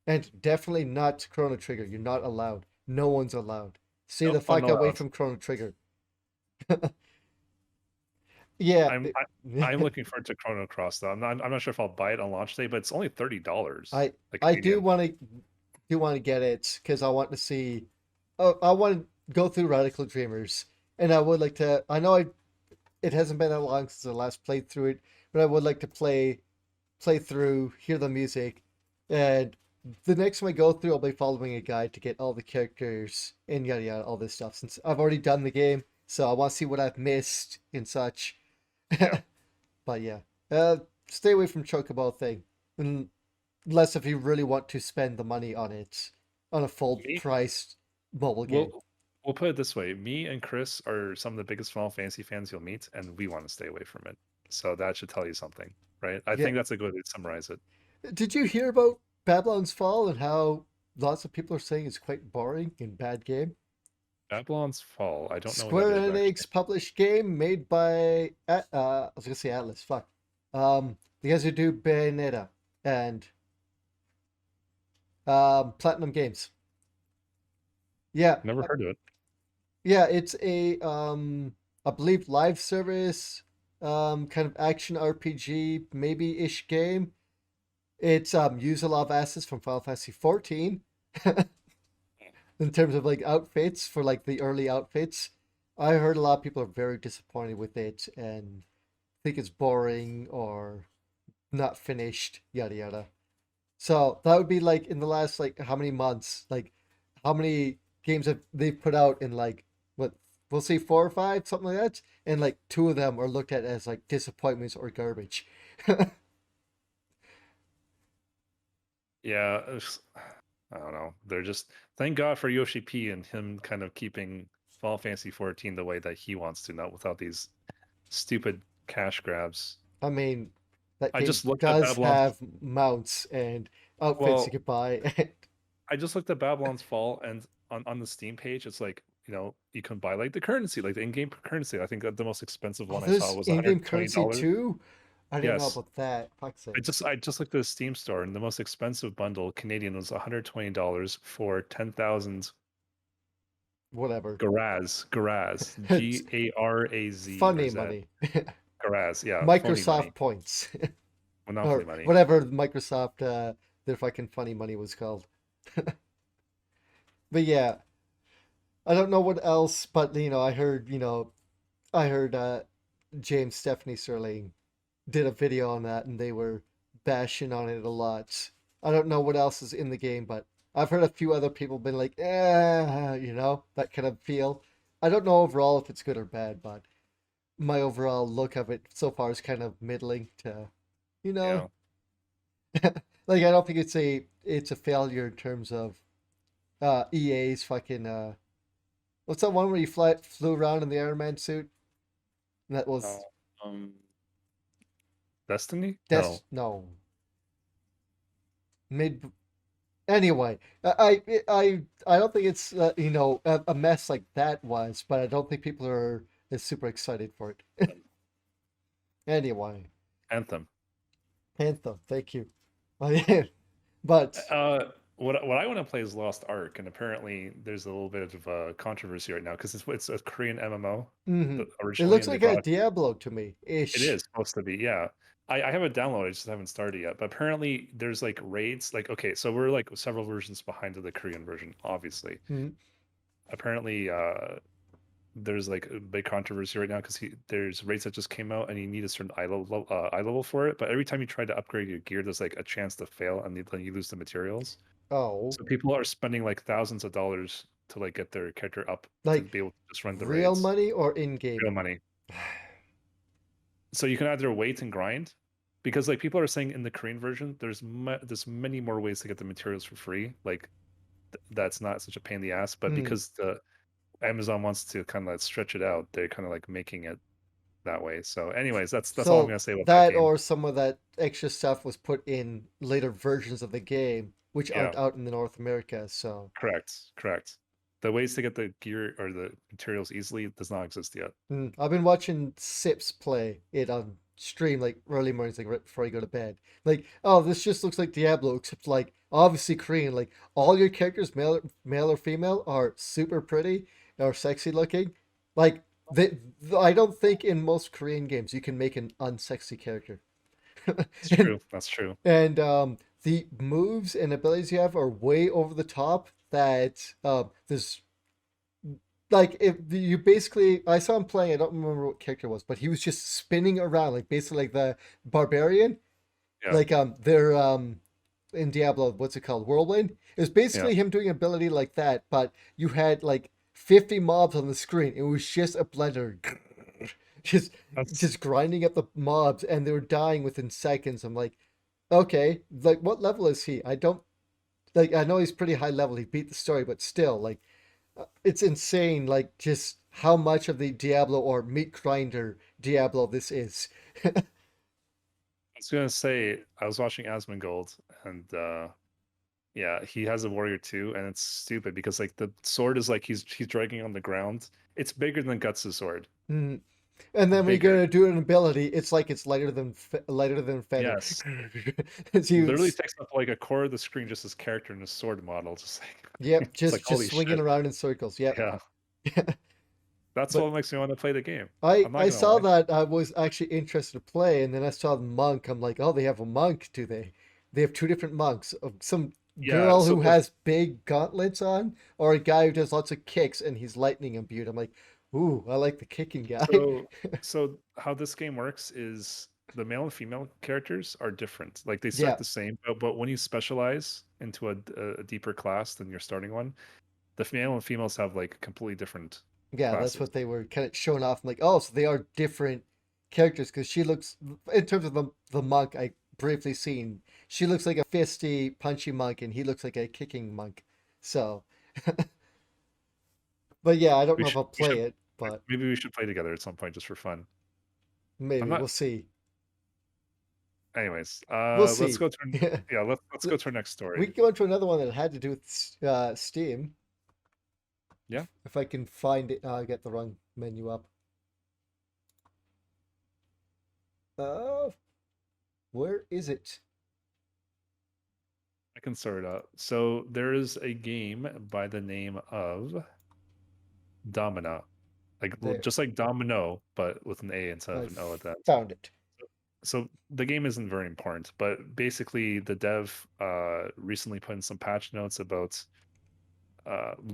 And definitely not Chrono Trigger. You're not allowed. No one's allowed. Stay the Nope, I'm fuck away allowed. from Chrono Trigger. Yeah, I'm looking forward to Chrono Cross though. I'm not sure if I'll buy it on launch day, but it's only $30, I like I do Canadian. want to get it because I want to see. Oh, I want to go through Radical Dreamers, and I would like to. I know it hasn't been that long since I last played through it, but I would like to play through, hear the music, and the next time I go through, I'll be following a guide to get all the characters and yada yada, all this stuff. Since I've already done the game, so I want to see what I've missed and such. Yeah. But yeah, uh, stay away from Chocobo thing, unless if you really want to spend the money on it on a full Me, priced mobile game. we'll put it this way. Me and Chris are some of the biggest Final Fantasy fans you'll meet, and we want to stay away from it. So that should tell you something, right? I Yeah, think that's a good way to summarize it. did you hear about Babylon's Fall and how lots of people are saying it's quite boring and bad game? Babylon's Fall. I don't know what that Square is actually. Enix published game made by I was gonna say Atlas. Fuck. The guys who do Bayonetta and Platinum Games. Yeah, Never heard of it. yeah. It's a I believe live service kind of action RPG maybe ish game. It's use a lot of assets from Final Fantasy 14 in terms of like outfits for like the early outfits. I heard a lot of people are very disappointed with it and think it's boring or not finished, yada yada. So that would be like in the last like how many months, like how many games have they put out in like what we'll say 4 or 5, something like that, and like two of them are looked at as like disappointments or garbage. Yeah, I don't know. They're just thank God for Yoshi P and him kind of keeping Final Fantasy 14 the way that he wants to, not without these stupid cash grabs. I mean, that I game just looked at does Babylon's. have mounts and outfits you Well, could buy. I just looked at Babylon's Fall, and on the Steam page, it's like you can buy like the currency, like the in-game currency. I think that the most expensive Oh, one I saw there's was in-game currency $120. too. I didn't know Yes, about that. Fuck's I sake. just I just looked at the Steam store, and the most expensive bundle Canadian was $120 for 10,000 Whatever. Garaz, It's Garaz or funny Z. money. Garaz, yeah, phony money, Microsoft points. monopoly Or money. whatever Microsoft their fucking funny money was called. But yeah, I don't know what else, but I heard James Stephanie Sterling did a video on that and they were bashing on it a lot. I don't know what else is in the game, but I've heard a few other people been like, that kind of feel. I don't know overall if it's good or bad, but my overall look of it so far is kind of middling to, you know, Yeah. like I don't think it's a failure in terms of EA's fucking what's that one where you flew around in the Iron Man suit? And that Uh, was um, Destiny? Des No. no mid anyway. I don't think it's a mess like that was, but I don't think people are is super excited for it. Anyway, Anthem. Anthem, thank you. But Uh, what I want to play is Lost Ark, and apparently there's a little bit of a controversy right now because it's a Korean MMO Hmm. It originally, looks and they like a brought Diablo to me it ish. is supposed to be, yeah. I have it downloaded, I just haven't started yet. But apparently there's like raids, like okay, so we're like several versions behind of the Korean version, obviously. Mm. Apparently, there's like a big controversy right now because there's raids that just came out and you need a certain eye level for it. But every time you try to upgrade your gear, there's like a chance to fail and then you lose the materials. Oh, So people are spending like thousands of dollars to like get their character up to like be able to just run the real raids. money or in game? Real money. So you can either wait and grind, because like people are saying in the Korean version, there's many more ways to get the materials for free. Like that's not such a pain in the ass. But Hmm. because the Amazon wants to kind of like stretch it out, they're kind of like making it that way. So, anyways, that's all I'm So gonna say about that that game. or some of that extra stuff was put in later versions of the game, which Yeah, aren't out in the North America. So correct. The ways to get the gear or the materials easily does not exist yet. I've been watching Sips play it on stream like early mornings, like right before I go to bed. Like, oh, this just looks like Diablo, except like obviously Korean. Like all your characters, male or female, are super pretty or sexy looking. Like I don't think in most Korean games you can make an unsexy character. It's and true. That's true. the moves and abilities you have are way over the top. That there's like if you basically I saw him playing, I don't remember what character it was, but he was just spinning around like basically like the barbarian. Yeah, Like they're in Diablo, what's it called? Whirlwind. It was yeah. basically him doing ability like that, but you had like 50 mobs on the screen. It was just a blender. just That's just grinding up the mobs and they were dying within seconds. I'm like, okay, like what level is he? I don't like I know he's pretty high level. He beat the story, but still like it's insane, like just how much of the Diablo or meat grinder Diablo this is. I was gonna say I was watching Asmongold, and yeah, he has a warrior too, and it's stupid because like the sword is like he's dragging on the ground. It's bigger than Guts' sword. Mm. And then when you Bigger. go to do an ability, it's like it's lighter than feather. Yes. It's Literally huge. takes up like a quarter of the screen just as character and a sword model. Just like Yep, it's like just holy swinging shit. around in circles. Yep. Yeah. That's But what makes me want to play the game. I I'm not I gonna saw lie. that I was actually interested to play, and then I saw the monk. I'm like, oh, they have a monk, do they? They have two different monks. Some Yeah, girl so who has big gauntlets on, or a guy who does lots of kicks and he's lightning imbued. I'm like, ooh, I like the kicking guy. so so how this game works is the male and female characters are different. Like they start Yeah, the same, but when you specialize into a deeper class than your starting one, the male and females have like completely different yeah, that's classes. what they were kind of showing off. I'm like, oh, so they are different characters because she looks, in terms of the monk I briefly seen, she looks like a fisty, punchy monk, and he looks like a kicking monk. So, but yeah, I don't We know if should I'll we should play it, but maybe we should play together at some point just for fun. I'm maybe not we'll see. anyways, We'll let's see. go to yeah, let's go to our next We story. can go into another one that had to do with Steam. Yeah, If I can find it, get the wrong menu up. Uh, where is it? I can sort it out. So there is a game by the name of Domina. Like There. just like domino, but with an A instead I of an O at the end. found it. So the game isn't very important, but basically the dev recently put in some patch notes about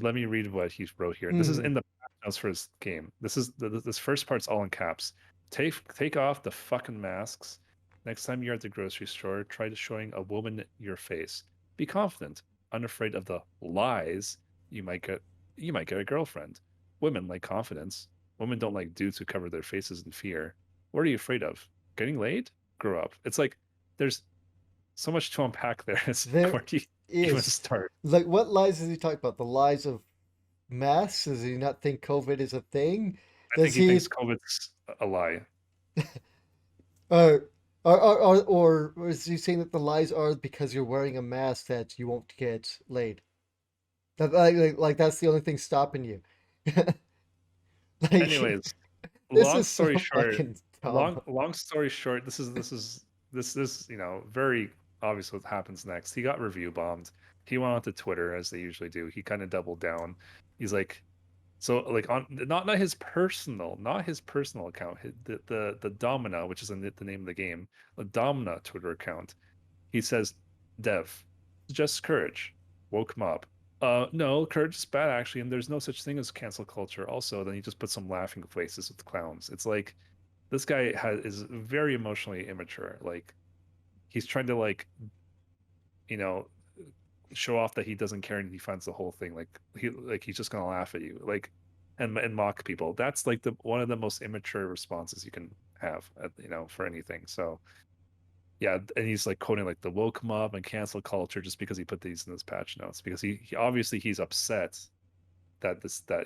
let me read what he wrote here. This is Hmm. in the patch notes for his game. This is this first part's all in caps. Take off the fucking masks. Next time you're at the grocery store, try to showing a woman your face. Be confident, unafraid of the lies you might get. You might get a girlfriend. Women like confidence. Women don't like dudes who cover their faces in fear. What are you afraid of? Getting laid? Grow up. It's like there's so much to unpack there. It's like, There where do you even is. start? Like, what lies does he talk about? The lies of masks? Does he not think COVID is a thing? I think Does he thinks he, COVID's a lie. or, or is he saying that the lies are because you're wearing a mask that you won't get laid? That like that's the only thing stopping you. Like, Anyways, this long is so story short, fucking dumb. long story short, this is very obvious what happens next. He got review bombed. he went on to Twitter as they usually do. He kind of doubled down. He's like, so like on not his personal account, the Domina, which is the name of the game, the Domina Twitter account. He says, "Dev, just courage, woke mob. No, courage is bad actually, and there's no such thing as cancel culture. Also, then he just put some laughing faces with clowns. It's like this guy is very emotionally immature. Like he's trying to like you know show off that he doesn't care and he finds the whole thing he's just gonna laugh at you and mock people. That's like the one of the most immature responses you can have for anything. So yeah, and he's like quoting like the woke mob and cancel culture just because he put these in his patch notes because he obviously he's upset that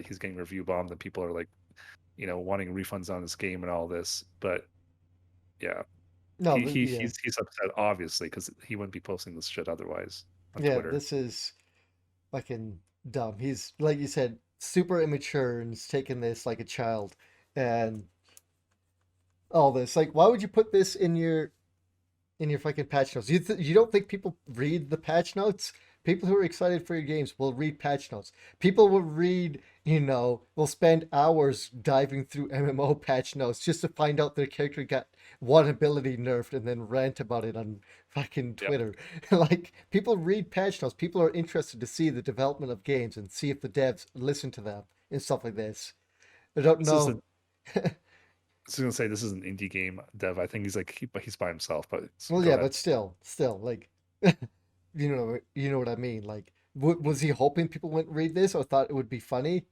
he's getting review bombed and people are like wanting refunds on his game and all this. But yeah, No, yeah, he's upset obviously because he wouldn't be posting this shit otherwise on yeah. Twitter. This is fucking dumb. He's like you said, super immature and he's taking this like a child, and all this. Like, why would you put this in your fucking patch notes? You don't think people read the patch notes? People who are excited for your games will read patch notes. People will read, will spend hours diving through MMO patch notes just to find out their character got one ability nerfed and then rant about it on fucking Yep. Twitter. Like, people read patch notes. People are interested to see the development of games and see if the devs listen to them and stuff like this. I don't This is know. a I was gonna say this is an indie game dev. I think he's like he's by himself, but Well, go yeah, ahead. but still, like, you know what I mean. Like, was he hoping people wouldn't read this or thought it would be funny?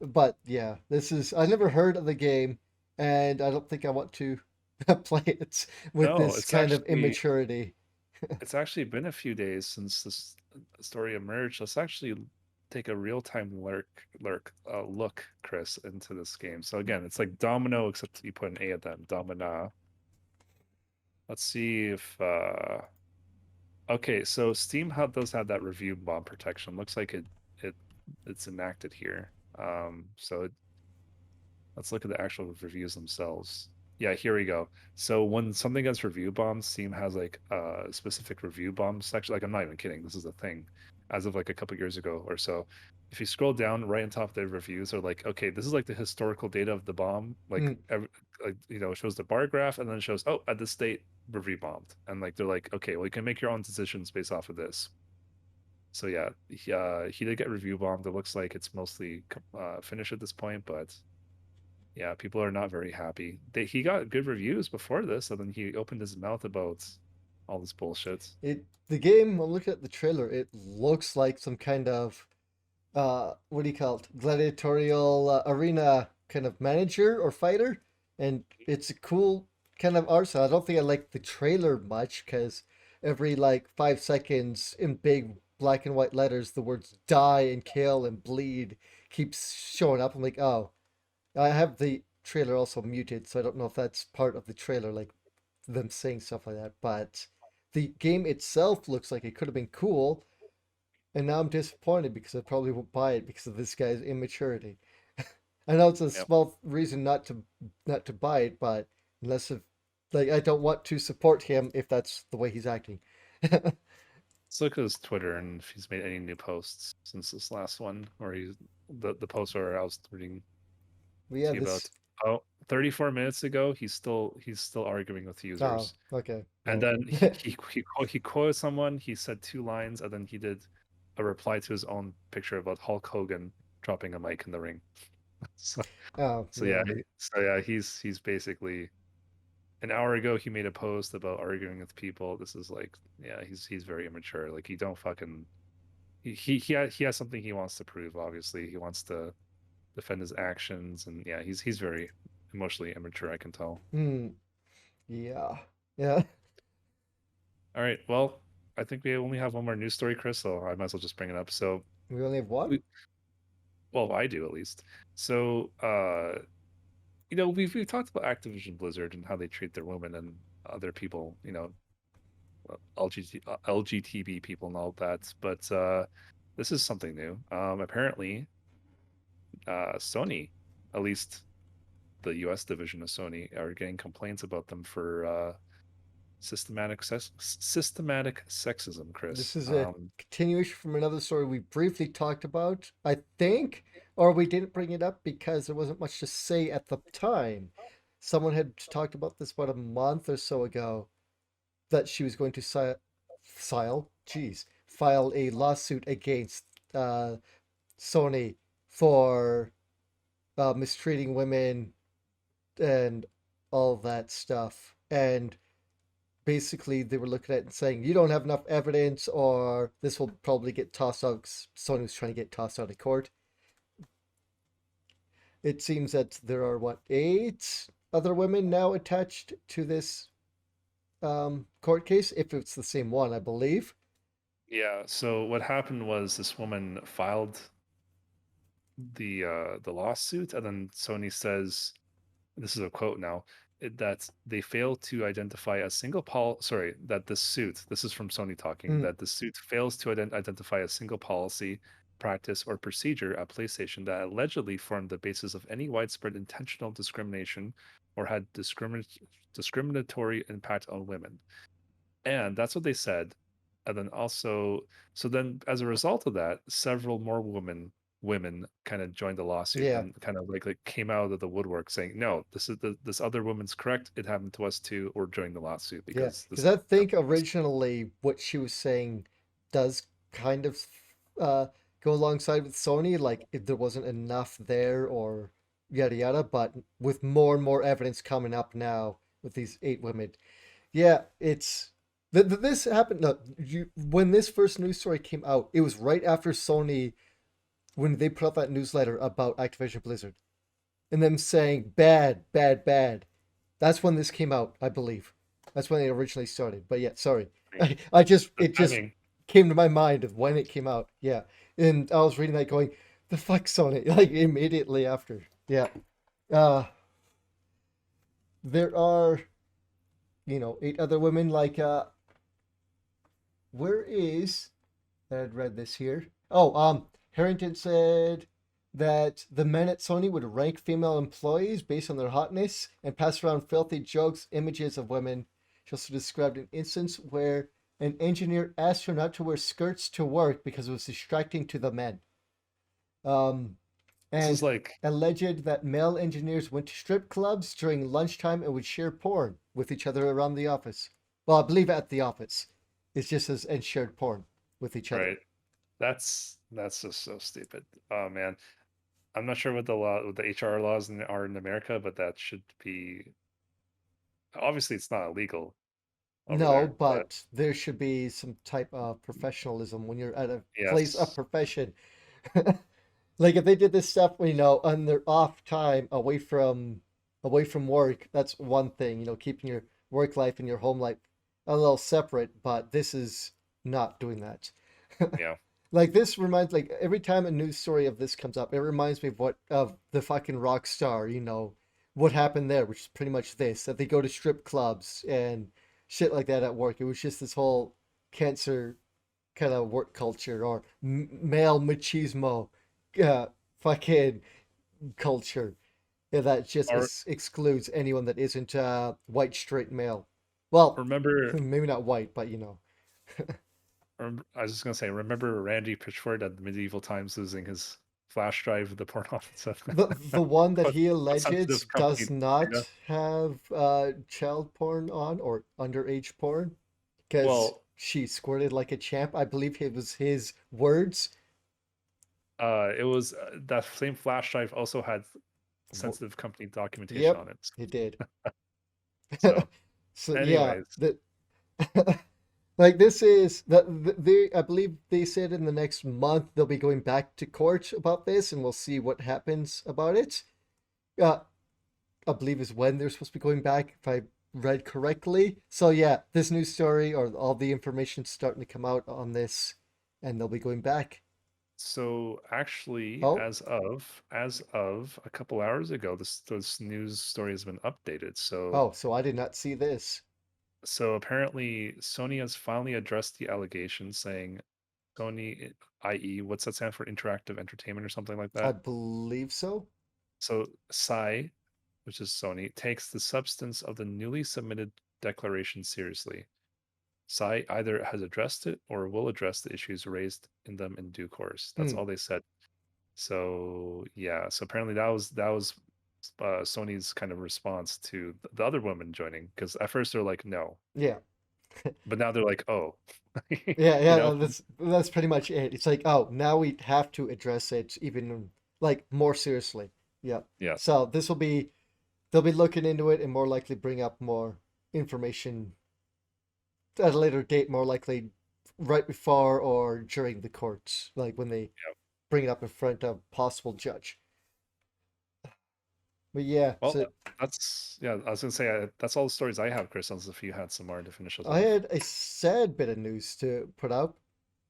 But yeah, this is I never heard of the game, and I don't think I want to play it with No, this kind of immaturity. it's actually been a few days since this story emerged. Let's actually take a real time look, Chris, into this game. So again, it's like Domino, except you put an A at that. Domina. Let's see if okay, so Steam does have that review bomb protection. Looks like it it's enacted here. So let's look at the actual reviews themselves. Yeah, here we go. So when something gets review bombed, Steam has like a specific review bomb section. Like I'm not even kidding. This is a thing. As of like a couple years ago or so. If you scroll down right on top of the reviews are like, okay, this is like the historical data of the bomb. Mm, It shows the bar graph and then it shows, oh, at this date, review bombed. And like they're like, okay, well you can make your own decisions based off of this. So yeah, he did get review bombed. It looks like it's mostly finished at this point, but yeah, people are not very happy. He got good reviews before this, and then he opened his mouth about all this bullshit. the game. I'm looking at the trailer. It looks like some kind of what do you call it? Gladiatorial arena kind of manager or fighter, and it's a cool kind of art style. I don't think I like the trailer much because every like 5 seconds in big black and white letters, the words "die" and "kill" and "bleed" keeps showing up. I'm like, oh, I have the trailer also muted, so I don't know if that's part of the trailer, like them saying stuff like that. But the game itself looks like it could have been cool, and now I'm disappointed because I probably won't buy it because of this guy's immaturity. I know it's a Yep. small reason not to buy it, but unless if like I don't want to support him if that's the way he's acting. Let's look at his Twitter and if he's made any new posts since this last one, or he's the post where I was reading But yeah, to you this about. Oh, 34 minutes ago, he's still arguing with oh users. okay. And Well then he quoted someone. He said two lines, and then he did a reply to his own picture about Hulk Hogan dropping a mic in the ring. So, oh so yeah, yeah. he's basically an hour ago he made a post about arguing with people. This is like, yeah, he's very immature. Like he don't fucking he has something he wants to prove. Obviously, he wants to defend his actions, and yeah, he's very emotionally immature. I can tell. Hmm. Yeah. Yeah. All right, well, I think we only have one more news story, Chris, so I might as well just bring it up. So We only have one? we, well, I do at least. So, we've talked about Activision Blizzard and how they treat their women and other people, LGTB people and all that. But this is something new. Apparently, Sony, at least the U.S. division of Sony, are getting complaints about them for systematic sexism, This Chris. is a continuation from another story we briefly talked about, I think, or we didn't bring it up because there wasn't much to say at the time. Someone had talked about this about a month or so ago that she was going to file a lawsuit against uh, Sony for mistreating women and all that stuff. And basically, they were looking at it and saying, you don't have enough evidence, or this will probably get tossed out. Sony was trying to get tossed out of court. It seems that there are, what, 8 other women now attached to this court case, if it's the same one, I believe. Yeah. So what happened was this woman filed the lawsuit, and then Sony says, this is a quote now, that they fail to identify a single sorry, that the suit, this is from Sony talking, Mm, that the suit fails to identify a single policy, practice, or procedure at PlayStation that allegedly formed the basis of any widespread intentional discrimination or had discriminatory impact on women. And that's what they said. And then also, so then as a result of that, several more women kind of joined the lawsuit yeah, and kind of like came out of the woodwork saying, no, this other woman's correct. It happened to us too, or joined the lawsuit yeah. because Because this I think happened to us. originally what she was saying does kind of uh, go alongside with Sony, like if there wasn't enough there or yada yada. But with more and more evidence coming up now with these 8 women, yeah, it's this happened. No, when this first news story came out, it was right after Sony when they put out that newsletter about Activision Blizzard and them saying bad, bad, bad. That's when this came out, I believe. That's when it originally started. But yeah, sorry, I mean, I just the it just timing. came to my mind of when it came out. Yeah, and I was reading that going, the fuck Sony, like immediately after. Yeah, uh, there are 8 other women like where is I'd read this here. Oh, Harrington said that the men at Sony would rank female employees based on their hotness and pass around filthy jokes, images of women. She also described an instance where an engineer asked her not to wear skirts to work because it was distracting to the men. Um, This is and like, alleged that male engineers went to strip clubs during lunchtime and would share porn with each other around the office. Well, I believe at the office. It's just as and shared porn with each other. right. That's just so stupid. Oh man. I'm not sure what the law, what the HR laws are in America, but that should be, obviously it's not illegal over No, there, but but there should be some type of professionalism when you're at a place of yes. profession. Like if they did this stuff, on their off time away from work, that's one thing, keeping your work life and your home life a little separate, but this is not doing that. Yeah. Like this reminds like every time a news story of this comes up, it reminds me of the fucking rock star, what happened there, which is pretty much this, that they go to strip clubs and shit like that at work. It was just this whole cancer kind of work culture or male machismo uh, fucking culture that just Or excludes anyone that isn't white straight male. Well, remember, maybe not white, but I was just gonna say, remember Randy Pitchford at the medieval times losing his flash drive with the porn off and stuff. the one that What he what sensitive alleges company does not data? have child porn on or underage porn because Well, she squirted like a champ. I believe it was his words. it was that same flash drive also had W- sensitive company documentation Yep, on it. he did. So, So yeah, anyways, that like this is that they I believe they said in the next month they'll be going back to court about this and we'll see what happens about it. Uh, I believe is when they're supposed to be going back if I read correctly. So yeah, this news story or all the information starting to come out on this and they'll be going back. so actually, Oh, as of a couple hours ago, this news story has been updated. So so I did not see this. so apparently Sony has finally addressed the allegation, saying Sony, i.e., what's that stand for? Interactive Entertainment or something like I that. believe so. So Psy, which is Sony, takes the substance of the newly submitted declaration seriously. Sai either has addressed it or will address the issues raised in them in due course. That's Hmm. all they said. So yeah, so apparently that was Sony's kind of response to the other women joining, because at first they're like no, Yeah. but now they're like oh, Yeah, you yeah, know, that's pretty much it. It's like, oh, now we have to address it even like more seriously. Yeah. yeah. So this will be they'll be looking into it and more likely bring up more information at a later date, more likely right before or during the courts, like when they bring it up in front of a possible judge. But yeah, Well, so that's yeah. I was gonna say that's all the stories I have, Chris. Unless if you had some more to finish us I off. had a sad bit of news to put out.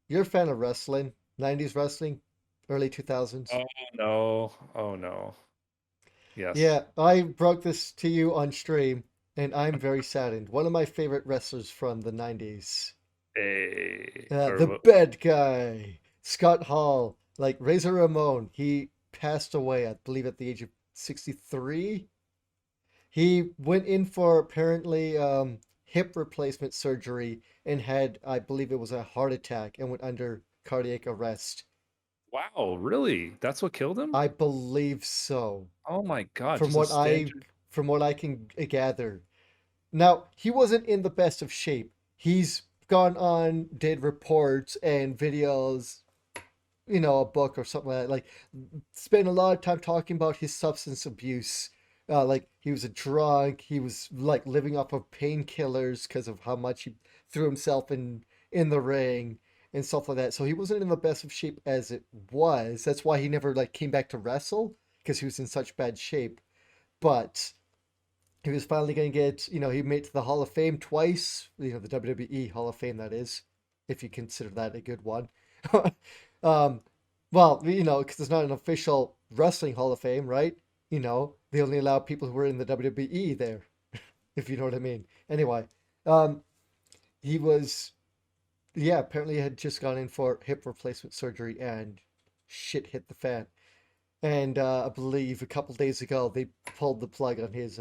You're a fan of wrestling, 90s wrestling, early 2000s. Oh no! Oh no! Yes. Yeah, I broke this to you on stream, and I'm very saddened. One of my favorite wrestlers from the 90s, Or the what? bad guy, Scott Hall, like Razor Ramon, he passed away, I believe, at the age of 63. He went in for apparently hip replacement surgery and had, I believe it was a heart attack and went under cardiac arrest. Wow! Really? That's what killed him? I believe so. Oh my God! From Just a what I standard. from what I can gather. Now, he wasn't in the best of shape. He's gone on, did reports and videos, a book or something like that. Like, spent a lot of time talking about his substance abuse. Like, he was a drunk. He was, like, living off of painkillers because of how much he threw himself in the ring and stuff like that. So he wasn't in the best of shape as it was. That's why he never, like, came back to wrestle because he was in such bad shape. But he was finally going to get, he made it to the Hall of Fame twice, the WWE Hall of Fame, that is, if you consider that a good one. um, well, because it's not an official wrestling Hall of Fame, right? They only allow people who were in the WWE there, if you know what I mean. Anyway, um, he was, yeah, apparently had just gone in for hip replacement surgery and shit hit the fan. And I believe a couple days ago they pulled the plug on his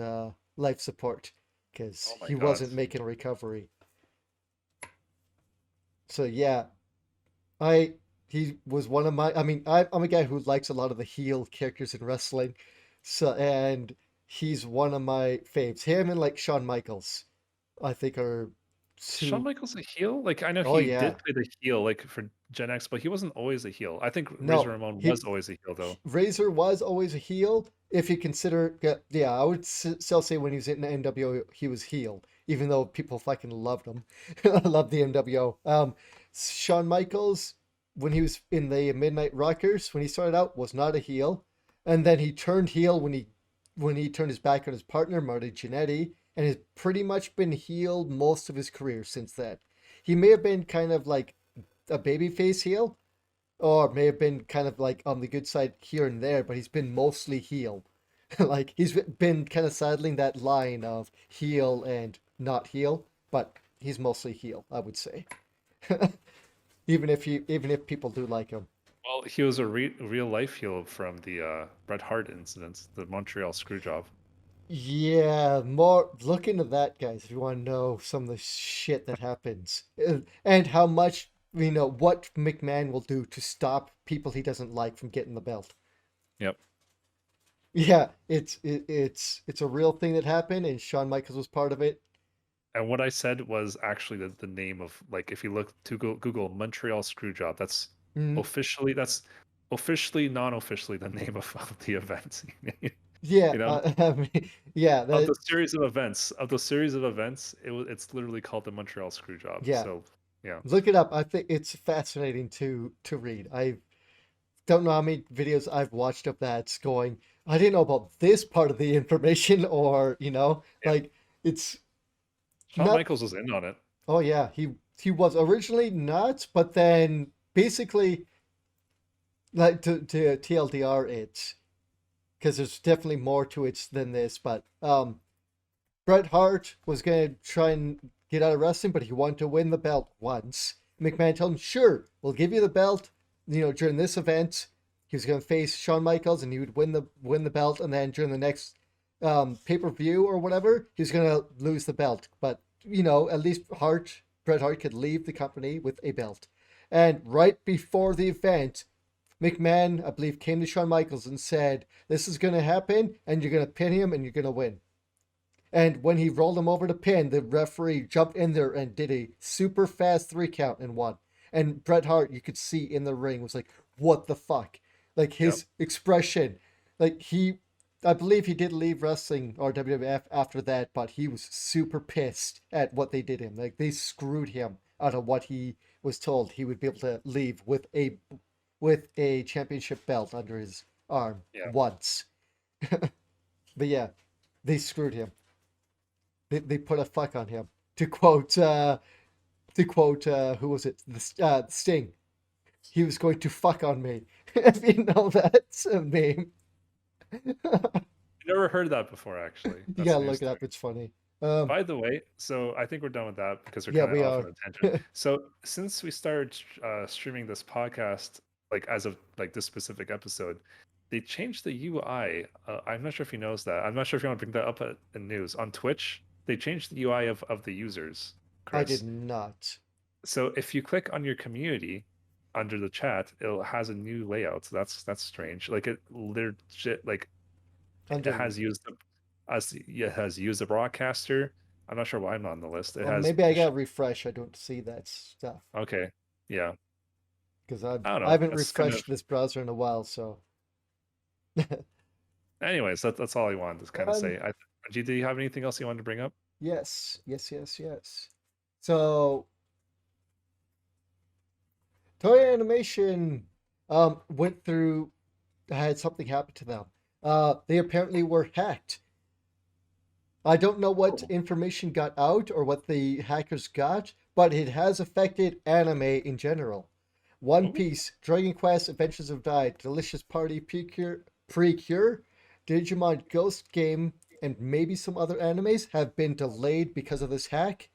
life support because Oh my he God! wasn't making a recovery. So yeah, I he was one of my. I mean, I'm a guy who likes a lot of the heel characters in wrestling. So and he's one of my faves. Him and like Shawn Michaels, I think are Is Shawn two. Michaels a heel? Like I know Oh he yeah, did play the heel like for Gen X, but he wasn't always a heel. I think Razor no, Ramon he was always a heel though. Razor was always a heel. If you consider, yeah, I would still say when he was in the NWO, he was heel, even though people fucking loved him, loved the NWO. Shawn Michaels, when he was in the Midnight Rockers, when he started out, was not a heel, and then he turned heel when he turned his back on his partner Marty Jannetty, and has pretty much been healed most of his career since then. He may have been kind of like a babyface heel, or may have been kind of like on the good side here and there, but he's been mostly heel. Like he's been kind of saddling that line of heel and not heel, but he's mostly heel, I would say. Even if people do like him. Well, he was a real life heel from the Bret Hart incident, the Montreal Screwjob. Yeah, more look into that, guys, if you want to know some of the shit that happens. And how much what McMahon will do to stop people he doesn't like from getting the belt. Yep. Yeah, it's a real thing that happened, and Shawn Michaels was part of it. And what I said was actually the name of, like, if you look to Google Montreal Screwjob, Mm, that's officially non-officially the name of the event. yeah, You know, I mean, yeah, of the series of events, it's literally called the Montreal Screwjob. yeah. So yeah, Look it up. I think it's fascinating to read. I don't know how many videos I've watched of that going, I didn't know about this part of the information, or yeah. like it's Shawn not. Michaels was in on it. Oh yeah, he was originally not, but then basically like to TLDR it, because there's definitely more to it than this. But Bret Hart was gonna try and get out of wrestling, but he wanted to win the belt once. McMahon told him, "Sure, we'll give you the belt. During this event, he was gonna face Shawn Michaels, and he would win the belt, and then during the next pay-per-view or whatever, he's gonna lose the belt. But at least Bret Hart could leave the company with a belt. And right before the event, McMahon, I believe, came to Shawn Michaels and said, "This is gonna happen, and you're gonna pin him, and you're gonna win." And when he rolled him over to pin, the referee jumped in there and did a super fast 3 count and won. And Bret Hart, you could see in the ring, was like, "What the fuck?" Like Yep. his expression, like I believe he did leave wrestling or WWF after that, but he was super pissed at what they did him. Like they screwed him out of what he was told he would be able to leave with a championship belt under his arm Yeah. once. But yeah, they screwed him. They put a fuck on him. To quote who was it? Sting. He was going to fuck on me. If you know that meme, Never heard that before, actually. you That's gotta news look it to me. up. It's funny. Um, By the way, so I think we're done with that because we're yeah, kind of we off are. on a tangent. So since we started streaming this podcast, like as of like this specific episode, they changed the UI. I'm not sure if you knows that. I'm not sure if you want to bring that up in news on Twitch. They changed the UI of the users, I did Chris. not. So if you click on your community under the chat, it has a new layout. So that's strange. Like it legit like it Under. has used the as it has used the broadcaster. I'm not sure why I'm not on the list. It Well, has maybe I gotta refresh. I don't see that stuff okay, yeah. because I I don't I know. haven't That's kind of refreshed this browser in a while. So, anyways. That's all I wanted to kind of um, say. Do you have anything else you wanted to bring up? yes, yes, yes, yes. So, Toei Animation went through had something happen to them. They apparently were hacked. I don't know what Oh, information got out or what the hackers got, but it has affected anime in general. One oh, Piece, Dragon Quest, Adventures of Died, Delicious Party, Precure, Digimon Ghost Game, and maybe some other animes have been delayed because of this hack.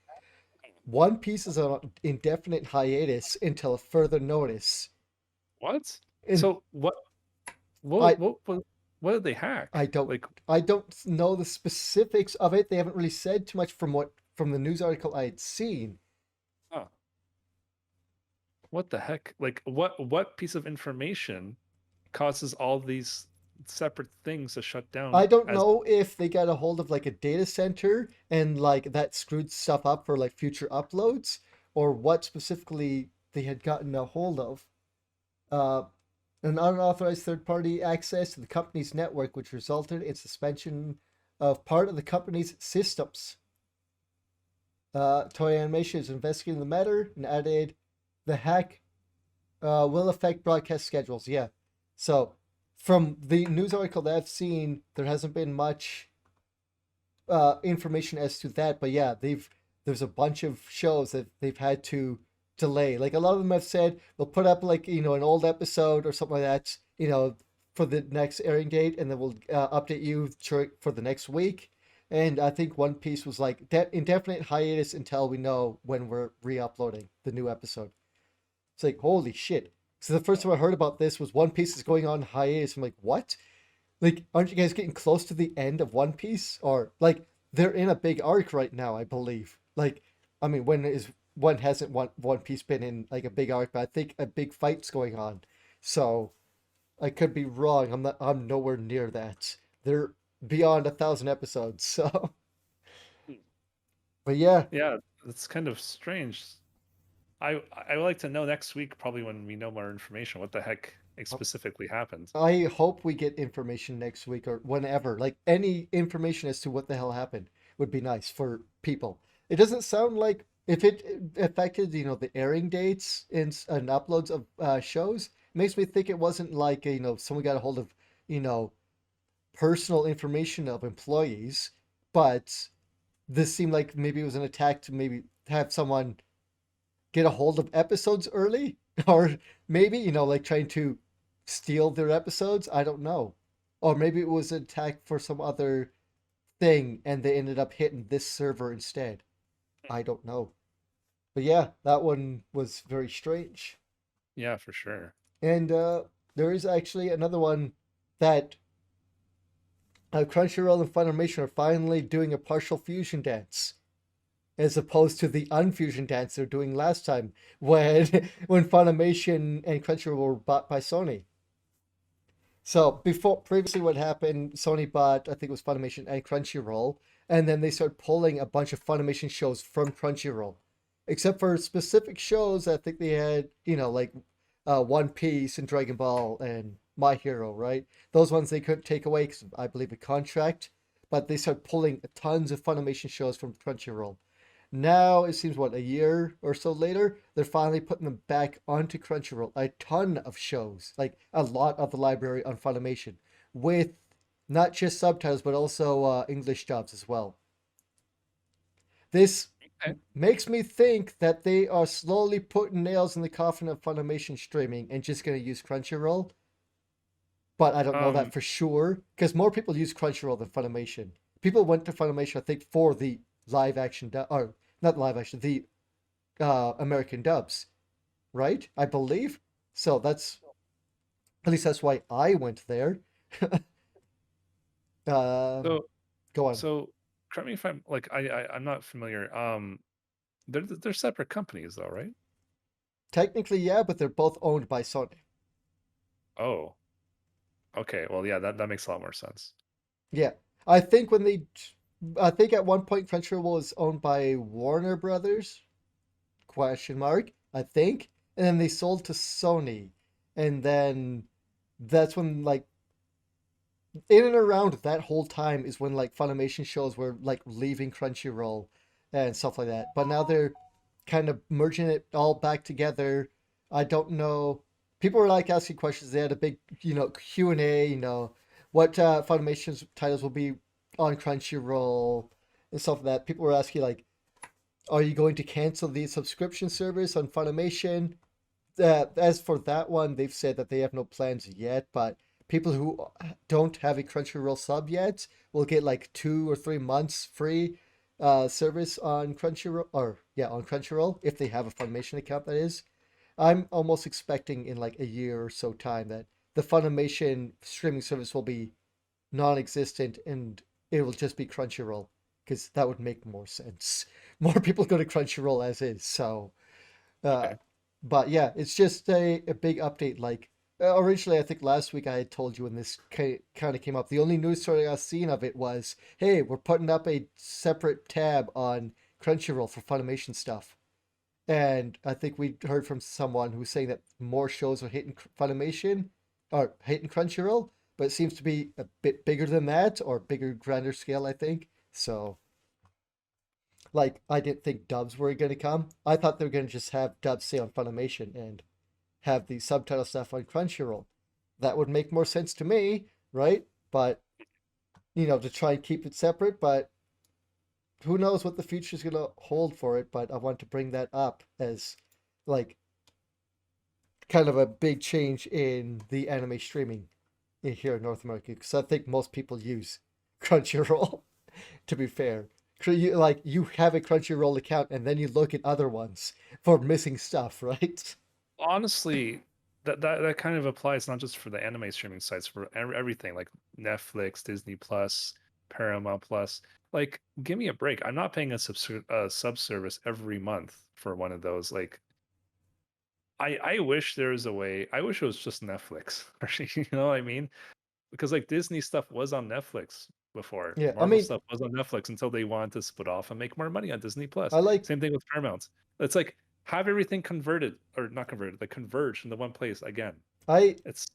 One Piece is on indefinite hiatus until further notice. what? And So what I what what what did they I hack? don't Like, I don't know the specifics of it. They haven't really said too much from the news article I had seen. huh, what the heck? Like, what piece of information causes all these separate things to shut I down don't as know if they got a hold of like a data center and like that screwed stuff up for like future uploads or what specifically they had gotten a hold of. Uh, an unauthorized third party access to the company's network, which resulted in suspension of part of the company's systems. Toei Animation is investigating the matter and added the hack will affect broadcast schedules. Yeah. So, from the news article that I've seen, there hasn't been much information as to that. But yeah, there's a bunch of shows that they've had to delay. Like a lot of them have said they'll put up like an old episode or something like that, for the next airing date, and then we'll update you for the next week. And I think One Piece was like indefinite hiatus until we know when we're re-uploading the new episode. It's like, holy shit. So the first time I heard about this was One Piece is going on hiatus. I'm like, what? Like, aren't you guys getting close to the end of One Piece? Or like they're in a big arc right now, I believe. Like, I mean, when hasn't One Piece been in like a big arc? But I think a big fight's going on. So I could be wrong. I'm nowhere near that. They're beyond 1,000 episodes. So, but yeah, yeah, that's kind of strange. I would like to know next week, probably when we know more information, what the heck specifically happened. I hope we get information next week or whenever. Like any information as to what the hell happened would be nice for people. It doesn't sound like if it affected, the airing dates and uploads of shows, it makes me think it wasn't like, someone got a hold of, you know, personal information of employees, but this seemed like maybe it was an attack to maybe have someone get a hold of episodes early or maybe like trying to steal their episodes. I don't know, or maybe it was an attack for some other thing and they ended up hitting this server instead. I don't know, but yeah, that one was very strange. Yeah, for sure. And there is actually another one that Crunchyroll and Funimation are finally doing a partial fusion dance, as opposed to the unfusion dance they're doing last time when when Funimation and Crunchyroll were bought by Sony. So before previously what happened, Sony bought, I think it was Funimation and Crunchyroll, and then they started pulling a bunch of Funimation shows from Crunchyroll. Except for specific shows, I think they had, like One Piece and Dragon Ball and My Hero, right? Those ones they couldn't take away because I believe a contract, but they started pulling tons of Funimation shows from Crunchyroll. Now it seems what, a year or so later, they're finally putting them back onto Crunchyroll. A ton of shows, like a lot of the library on Funimation, with not just subtitles but also English dubs as well. This Okay. makes me think that they are slowly putting nails in the coffin of Funimation streaming and just going to use Crunchyroll. But I don't know that Um, for sure because more people use Crunchyroll than Funimation. People went to Funimation, I think, for the live action, or not live action, the American dubs, right? I believe. So that's at least that's why I went there. Um, so Go on. so correct me if I'm like I'm not familiar. They're separate companies though, right? Technically, yeah, but they're both owned by Sony. Oh, okay. Well, yeah, that makes a lot more sense. Yeah, I think when they, I think at one point Crunchyroll was owned by Warner Brothers, question mark, I think, and then they sold to Sony, and then that's when like in and around that whole time is when like Funimation shows were like leaving Crunchyroll and stuff like that. But now they're kind of merging it all back together. I don't know. People were like asking questions. They had a big, Q&A, what Funimation's titles will be on Crunchyroll and stuff like that. People were asking like, are you going to cancel the subscription service on Funimation? As for that one, they've said that they have no plans yet, but people who don't have a Crunchyroll sub yet will get like 2 or 3 months free service on Crunchyroll, or yeah, on Crunchyroll if they have a Funimation account. That is, I'm almost expecting in like a year or so time that the Funimation streaming service will be non-existent and it will just be Crunchyroll because that would make more sense. More people go to Crunchyroll as is, so uh, Okay. but yeah, it's just a big update. Like originally, I think last week I had told you when this kind of came up. The only news story I've seen of it was, "Hey, we're putting up a separate tab on Crunchyroll for Funimation stuff." And I think we heard from someone who was saying that more shows are hitting Funimation or hitting Crunchyroll, but it seems to be a bit bigger than that or bigger, grander scale. I think so. Like I didn't think dubs were going to come. I thought they were going to just have dubs stay on Funimation and have the subtitle stuff on Crunchyroll. That would make more sense to me, right? But to try and keep it separate. But who knows what the future is going to hold for it? But I want to bring that up as like kind of a big change in the anime streaming here in North America because I think most people use Crunchyroll. To be fair, you have a Crunchyroll account and then you look at other ones for missing stuff, right? Honestly, that kind of applies not just for the anime streaming sites, for everything like Netflix, Disney Plus, Paramount Plus. Like, give me a break. I'm not paying a sub service every month for one of those. Like, I wish there was a way. I wish it was just Netflix. You know what I mean? Because like Disney stuff was on Netflix before. Yeah, I Marvel mean, stuff was on Netflix until they wanted to split off and make more money on Disney I Plus. like Same thing with Paramount. It's like have everything converted or not converted, like converged into one place again. I It's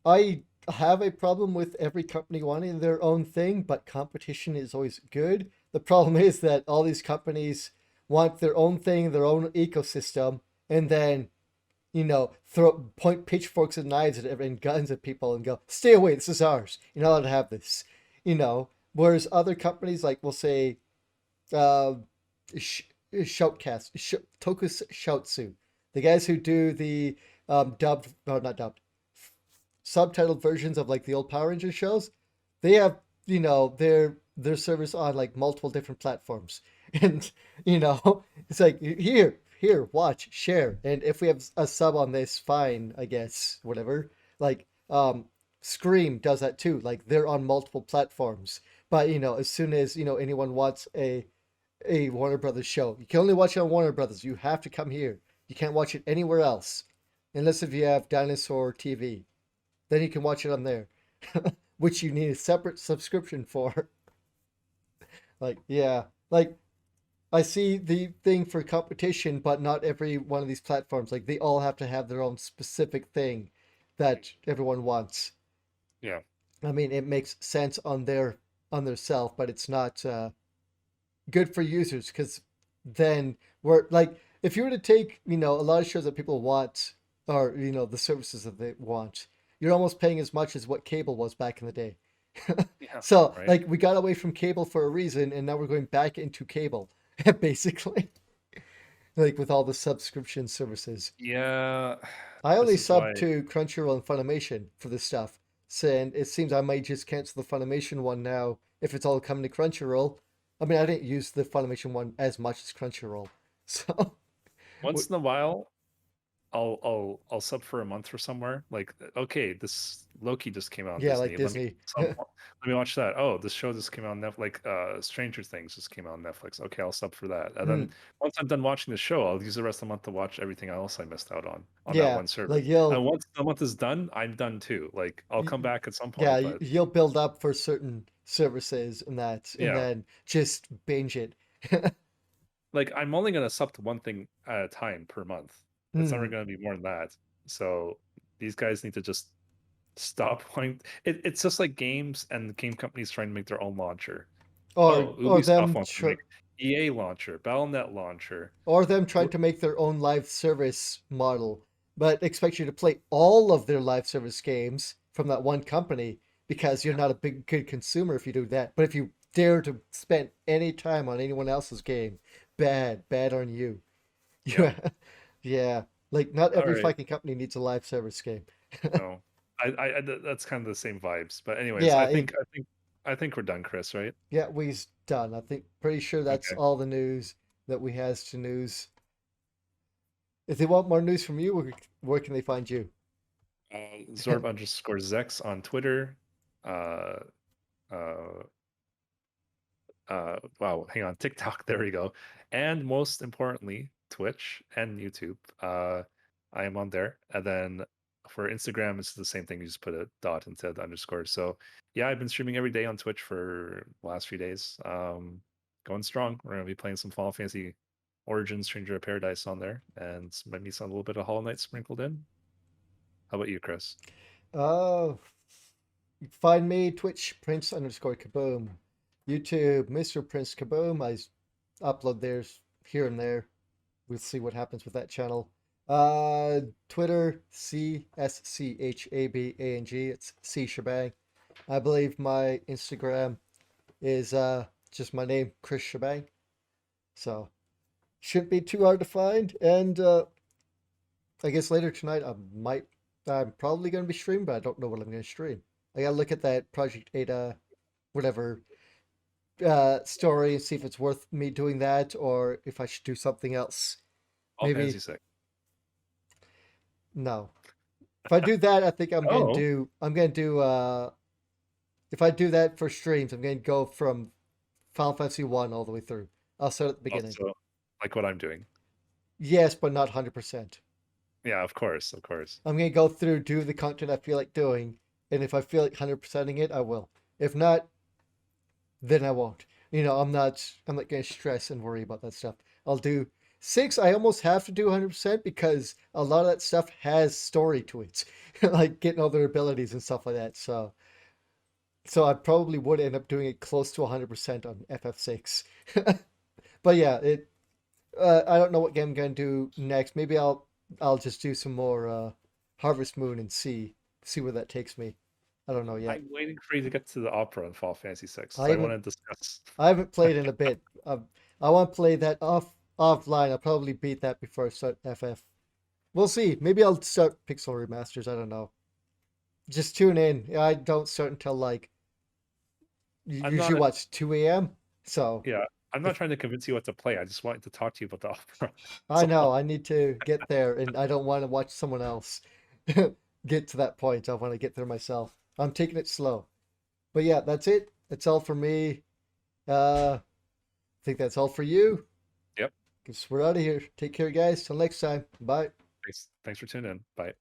I have a problem with every company wanting their own thing, but competition is always good. The problem is that all these companies want their own thing, their own ecosystem, and then, throw point pitchforks and knives and guns at people and go, "Stay away, this is ours. You're not allowed to have this." Whereas other companies like we'll say uh Sh- Shoutcast, Tokus Shoutsu, the guys who do the dubbed, no, not dubbed, subtitled versions of like the old Power Ranger shows, they have their service on like multiple different platforms, and it's like here watch share, and if we have a sub on this, fine, I guess, whatever. Like Scream does that too. Like they're on multiple platforms. But as soon as anyone wants a Warner Brothers show, you can only watch it on Warner Brothers. You have to come here. You can't watch it anywhere else, unless if you have Dinosaur TV. Then you can watch it on there, which you need a separate subscription for. Like, yeah, like I see the thing for competition, but not every one of these platforms. Like they all have to have their own specific thing that everyone wants. Yeah. I mean, it makes sense on their self, but it's not good for users because then we're like, if you were to take a lot of shows that people want or the services that they want, you're almost paying as much as what cable was back in the day. Yeah. So Right. like we got away from cable for a reason, and now we're going back into cable, basically, like with all the subscription services. Yeah. I only This is why. sub to Crunchyroll and Funimation for this stuff. So, and it seems I might just cancel the Funimation one now if it's all coming to Crunchyroll. I mean, I didn't use the Funimation one as much as Crunchyroll. So, Once in a while, I'll sub for a month for somewhere. Like, okay, this Loki just came out on yeah, like Disney. Disney. Let me watch that. Oh, this show just came out on Netflix. Like, Stranger Things just came out on Netflix. Okay, I'll sub for that. And then Mm, once I'm done watching the show, I'll use the rest of the month to watch everything else I missed out on that yeah, one service. like And once the month is done, I'm done too. Like, I'll come y- back at some yeah, point, but you'll build up for certain services and yeah, then just binge it. like I'm only gonna sub to one thing at a time per month. It's never Mm. gonna be more than that. So these guys need to just stop wanting it's just like games and game companies trying to make their own launcher. Or Oh, or Ubisoft them wants to make EA launcher, Battle.net launcher. or them trying We're- to make their own live service model, but expect you to play all of their live service games from that one company because you're Yeah, not a big good consumer if you do that. But if you dare to spend any time on anyone else's game, bad on you. yeah. Yeah, yeah. Like not All every right. fucking company needs a live service game. No. That's kind of the same vibes. But anyways, Yeah, it I think we're done, Chris, right? yeah, we've done. I think pretty sure that's Okay. all the news that we has to news. If they want more news from you, where can they find you? Zorb underscore Zex on Twitter. Uh uh wow, hang on, TikTok, there we go. And most importantly, Twitch and YouTube. I am on there. And then for Instagram, it's the same thing. You just put a dot instead of the underscore. So yeah, I've been streaming every day on Twitch for the last few days. Going strong. We're gonna be playing some Final Fantasy Origins Stranger of Paradise on there, and maybe some a little bit of Hollow Knight sprinkled in. How about you, Chris? Oh, find me Twitch Prince underscore Kaboom, YouTube Mr. Prince Kaboom. I upload theirs here and there. We'll see what happens with that channel. Twitter CSCHABANG. It's C Shebang. I believe my Instagram is just my name Chris Shebang. So shouldn't be too hard to find. And I guess later tonight I'm probably going to be streaming, but I don't know what I'm going to stream. I got to look at that Project Ada, whatever, story and see if it's worth me doing that or if I should do something else. All Fantasy Maybe, 6. no. If I do that, I think Oh, I'm going to do, if I do that for streams, I'm going to go from Final Fantasy 1 all the way through. I'll start at the beginning. also like what I'm doing. Yes, but not 100%. Yeah, of course, of course. I'm going to go through, do the content I feel like doing, and if I feel like 100%ing it, I will. If not, then I won't. I'm not going to stress and worry about that stuff. I'll do 6. I almost have to do 100% because a lot of that stuff has story to it, like getting all their abilities and stuff like that. So I probably would end up doing it close to 100% on FF6. But yeah, it. I don't know what game I'm going to do next. Maybe I'll just do some more Harvest Moon and see where that takes me. I don't know yet. I'm waiting for you to get to the opera in Fall Fantasy 6. I So I haven't want to discuss. I haven't played in a bit. I want to play that offline. I'll probably beat that before I start FF. We'll see. Maybe I'll start Pixel Remasters. I don't know. Just tune in. I don't start until like I'm usually not, watch 2 a.m. So yeah, I'm not if trying to convince you what to play. I just wanted to talk to you about the opera. I So know I need to get there, and I don't want to watch someone else get to that point. I want to get there myself. I'm taking it slow. But yeah, that's it. That's all for me. I think that's all for you. Yep. Guess we're out of here. Take care, guys. Till next time. Bye. Thanks for tuning in. Bye.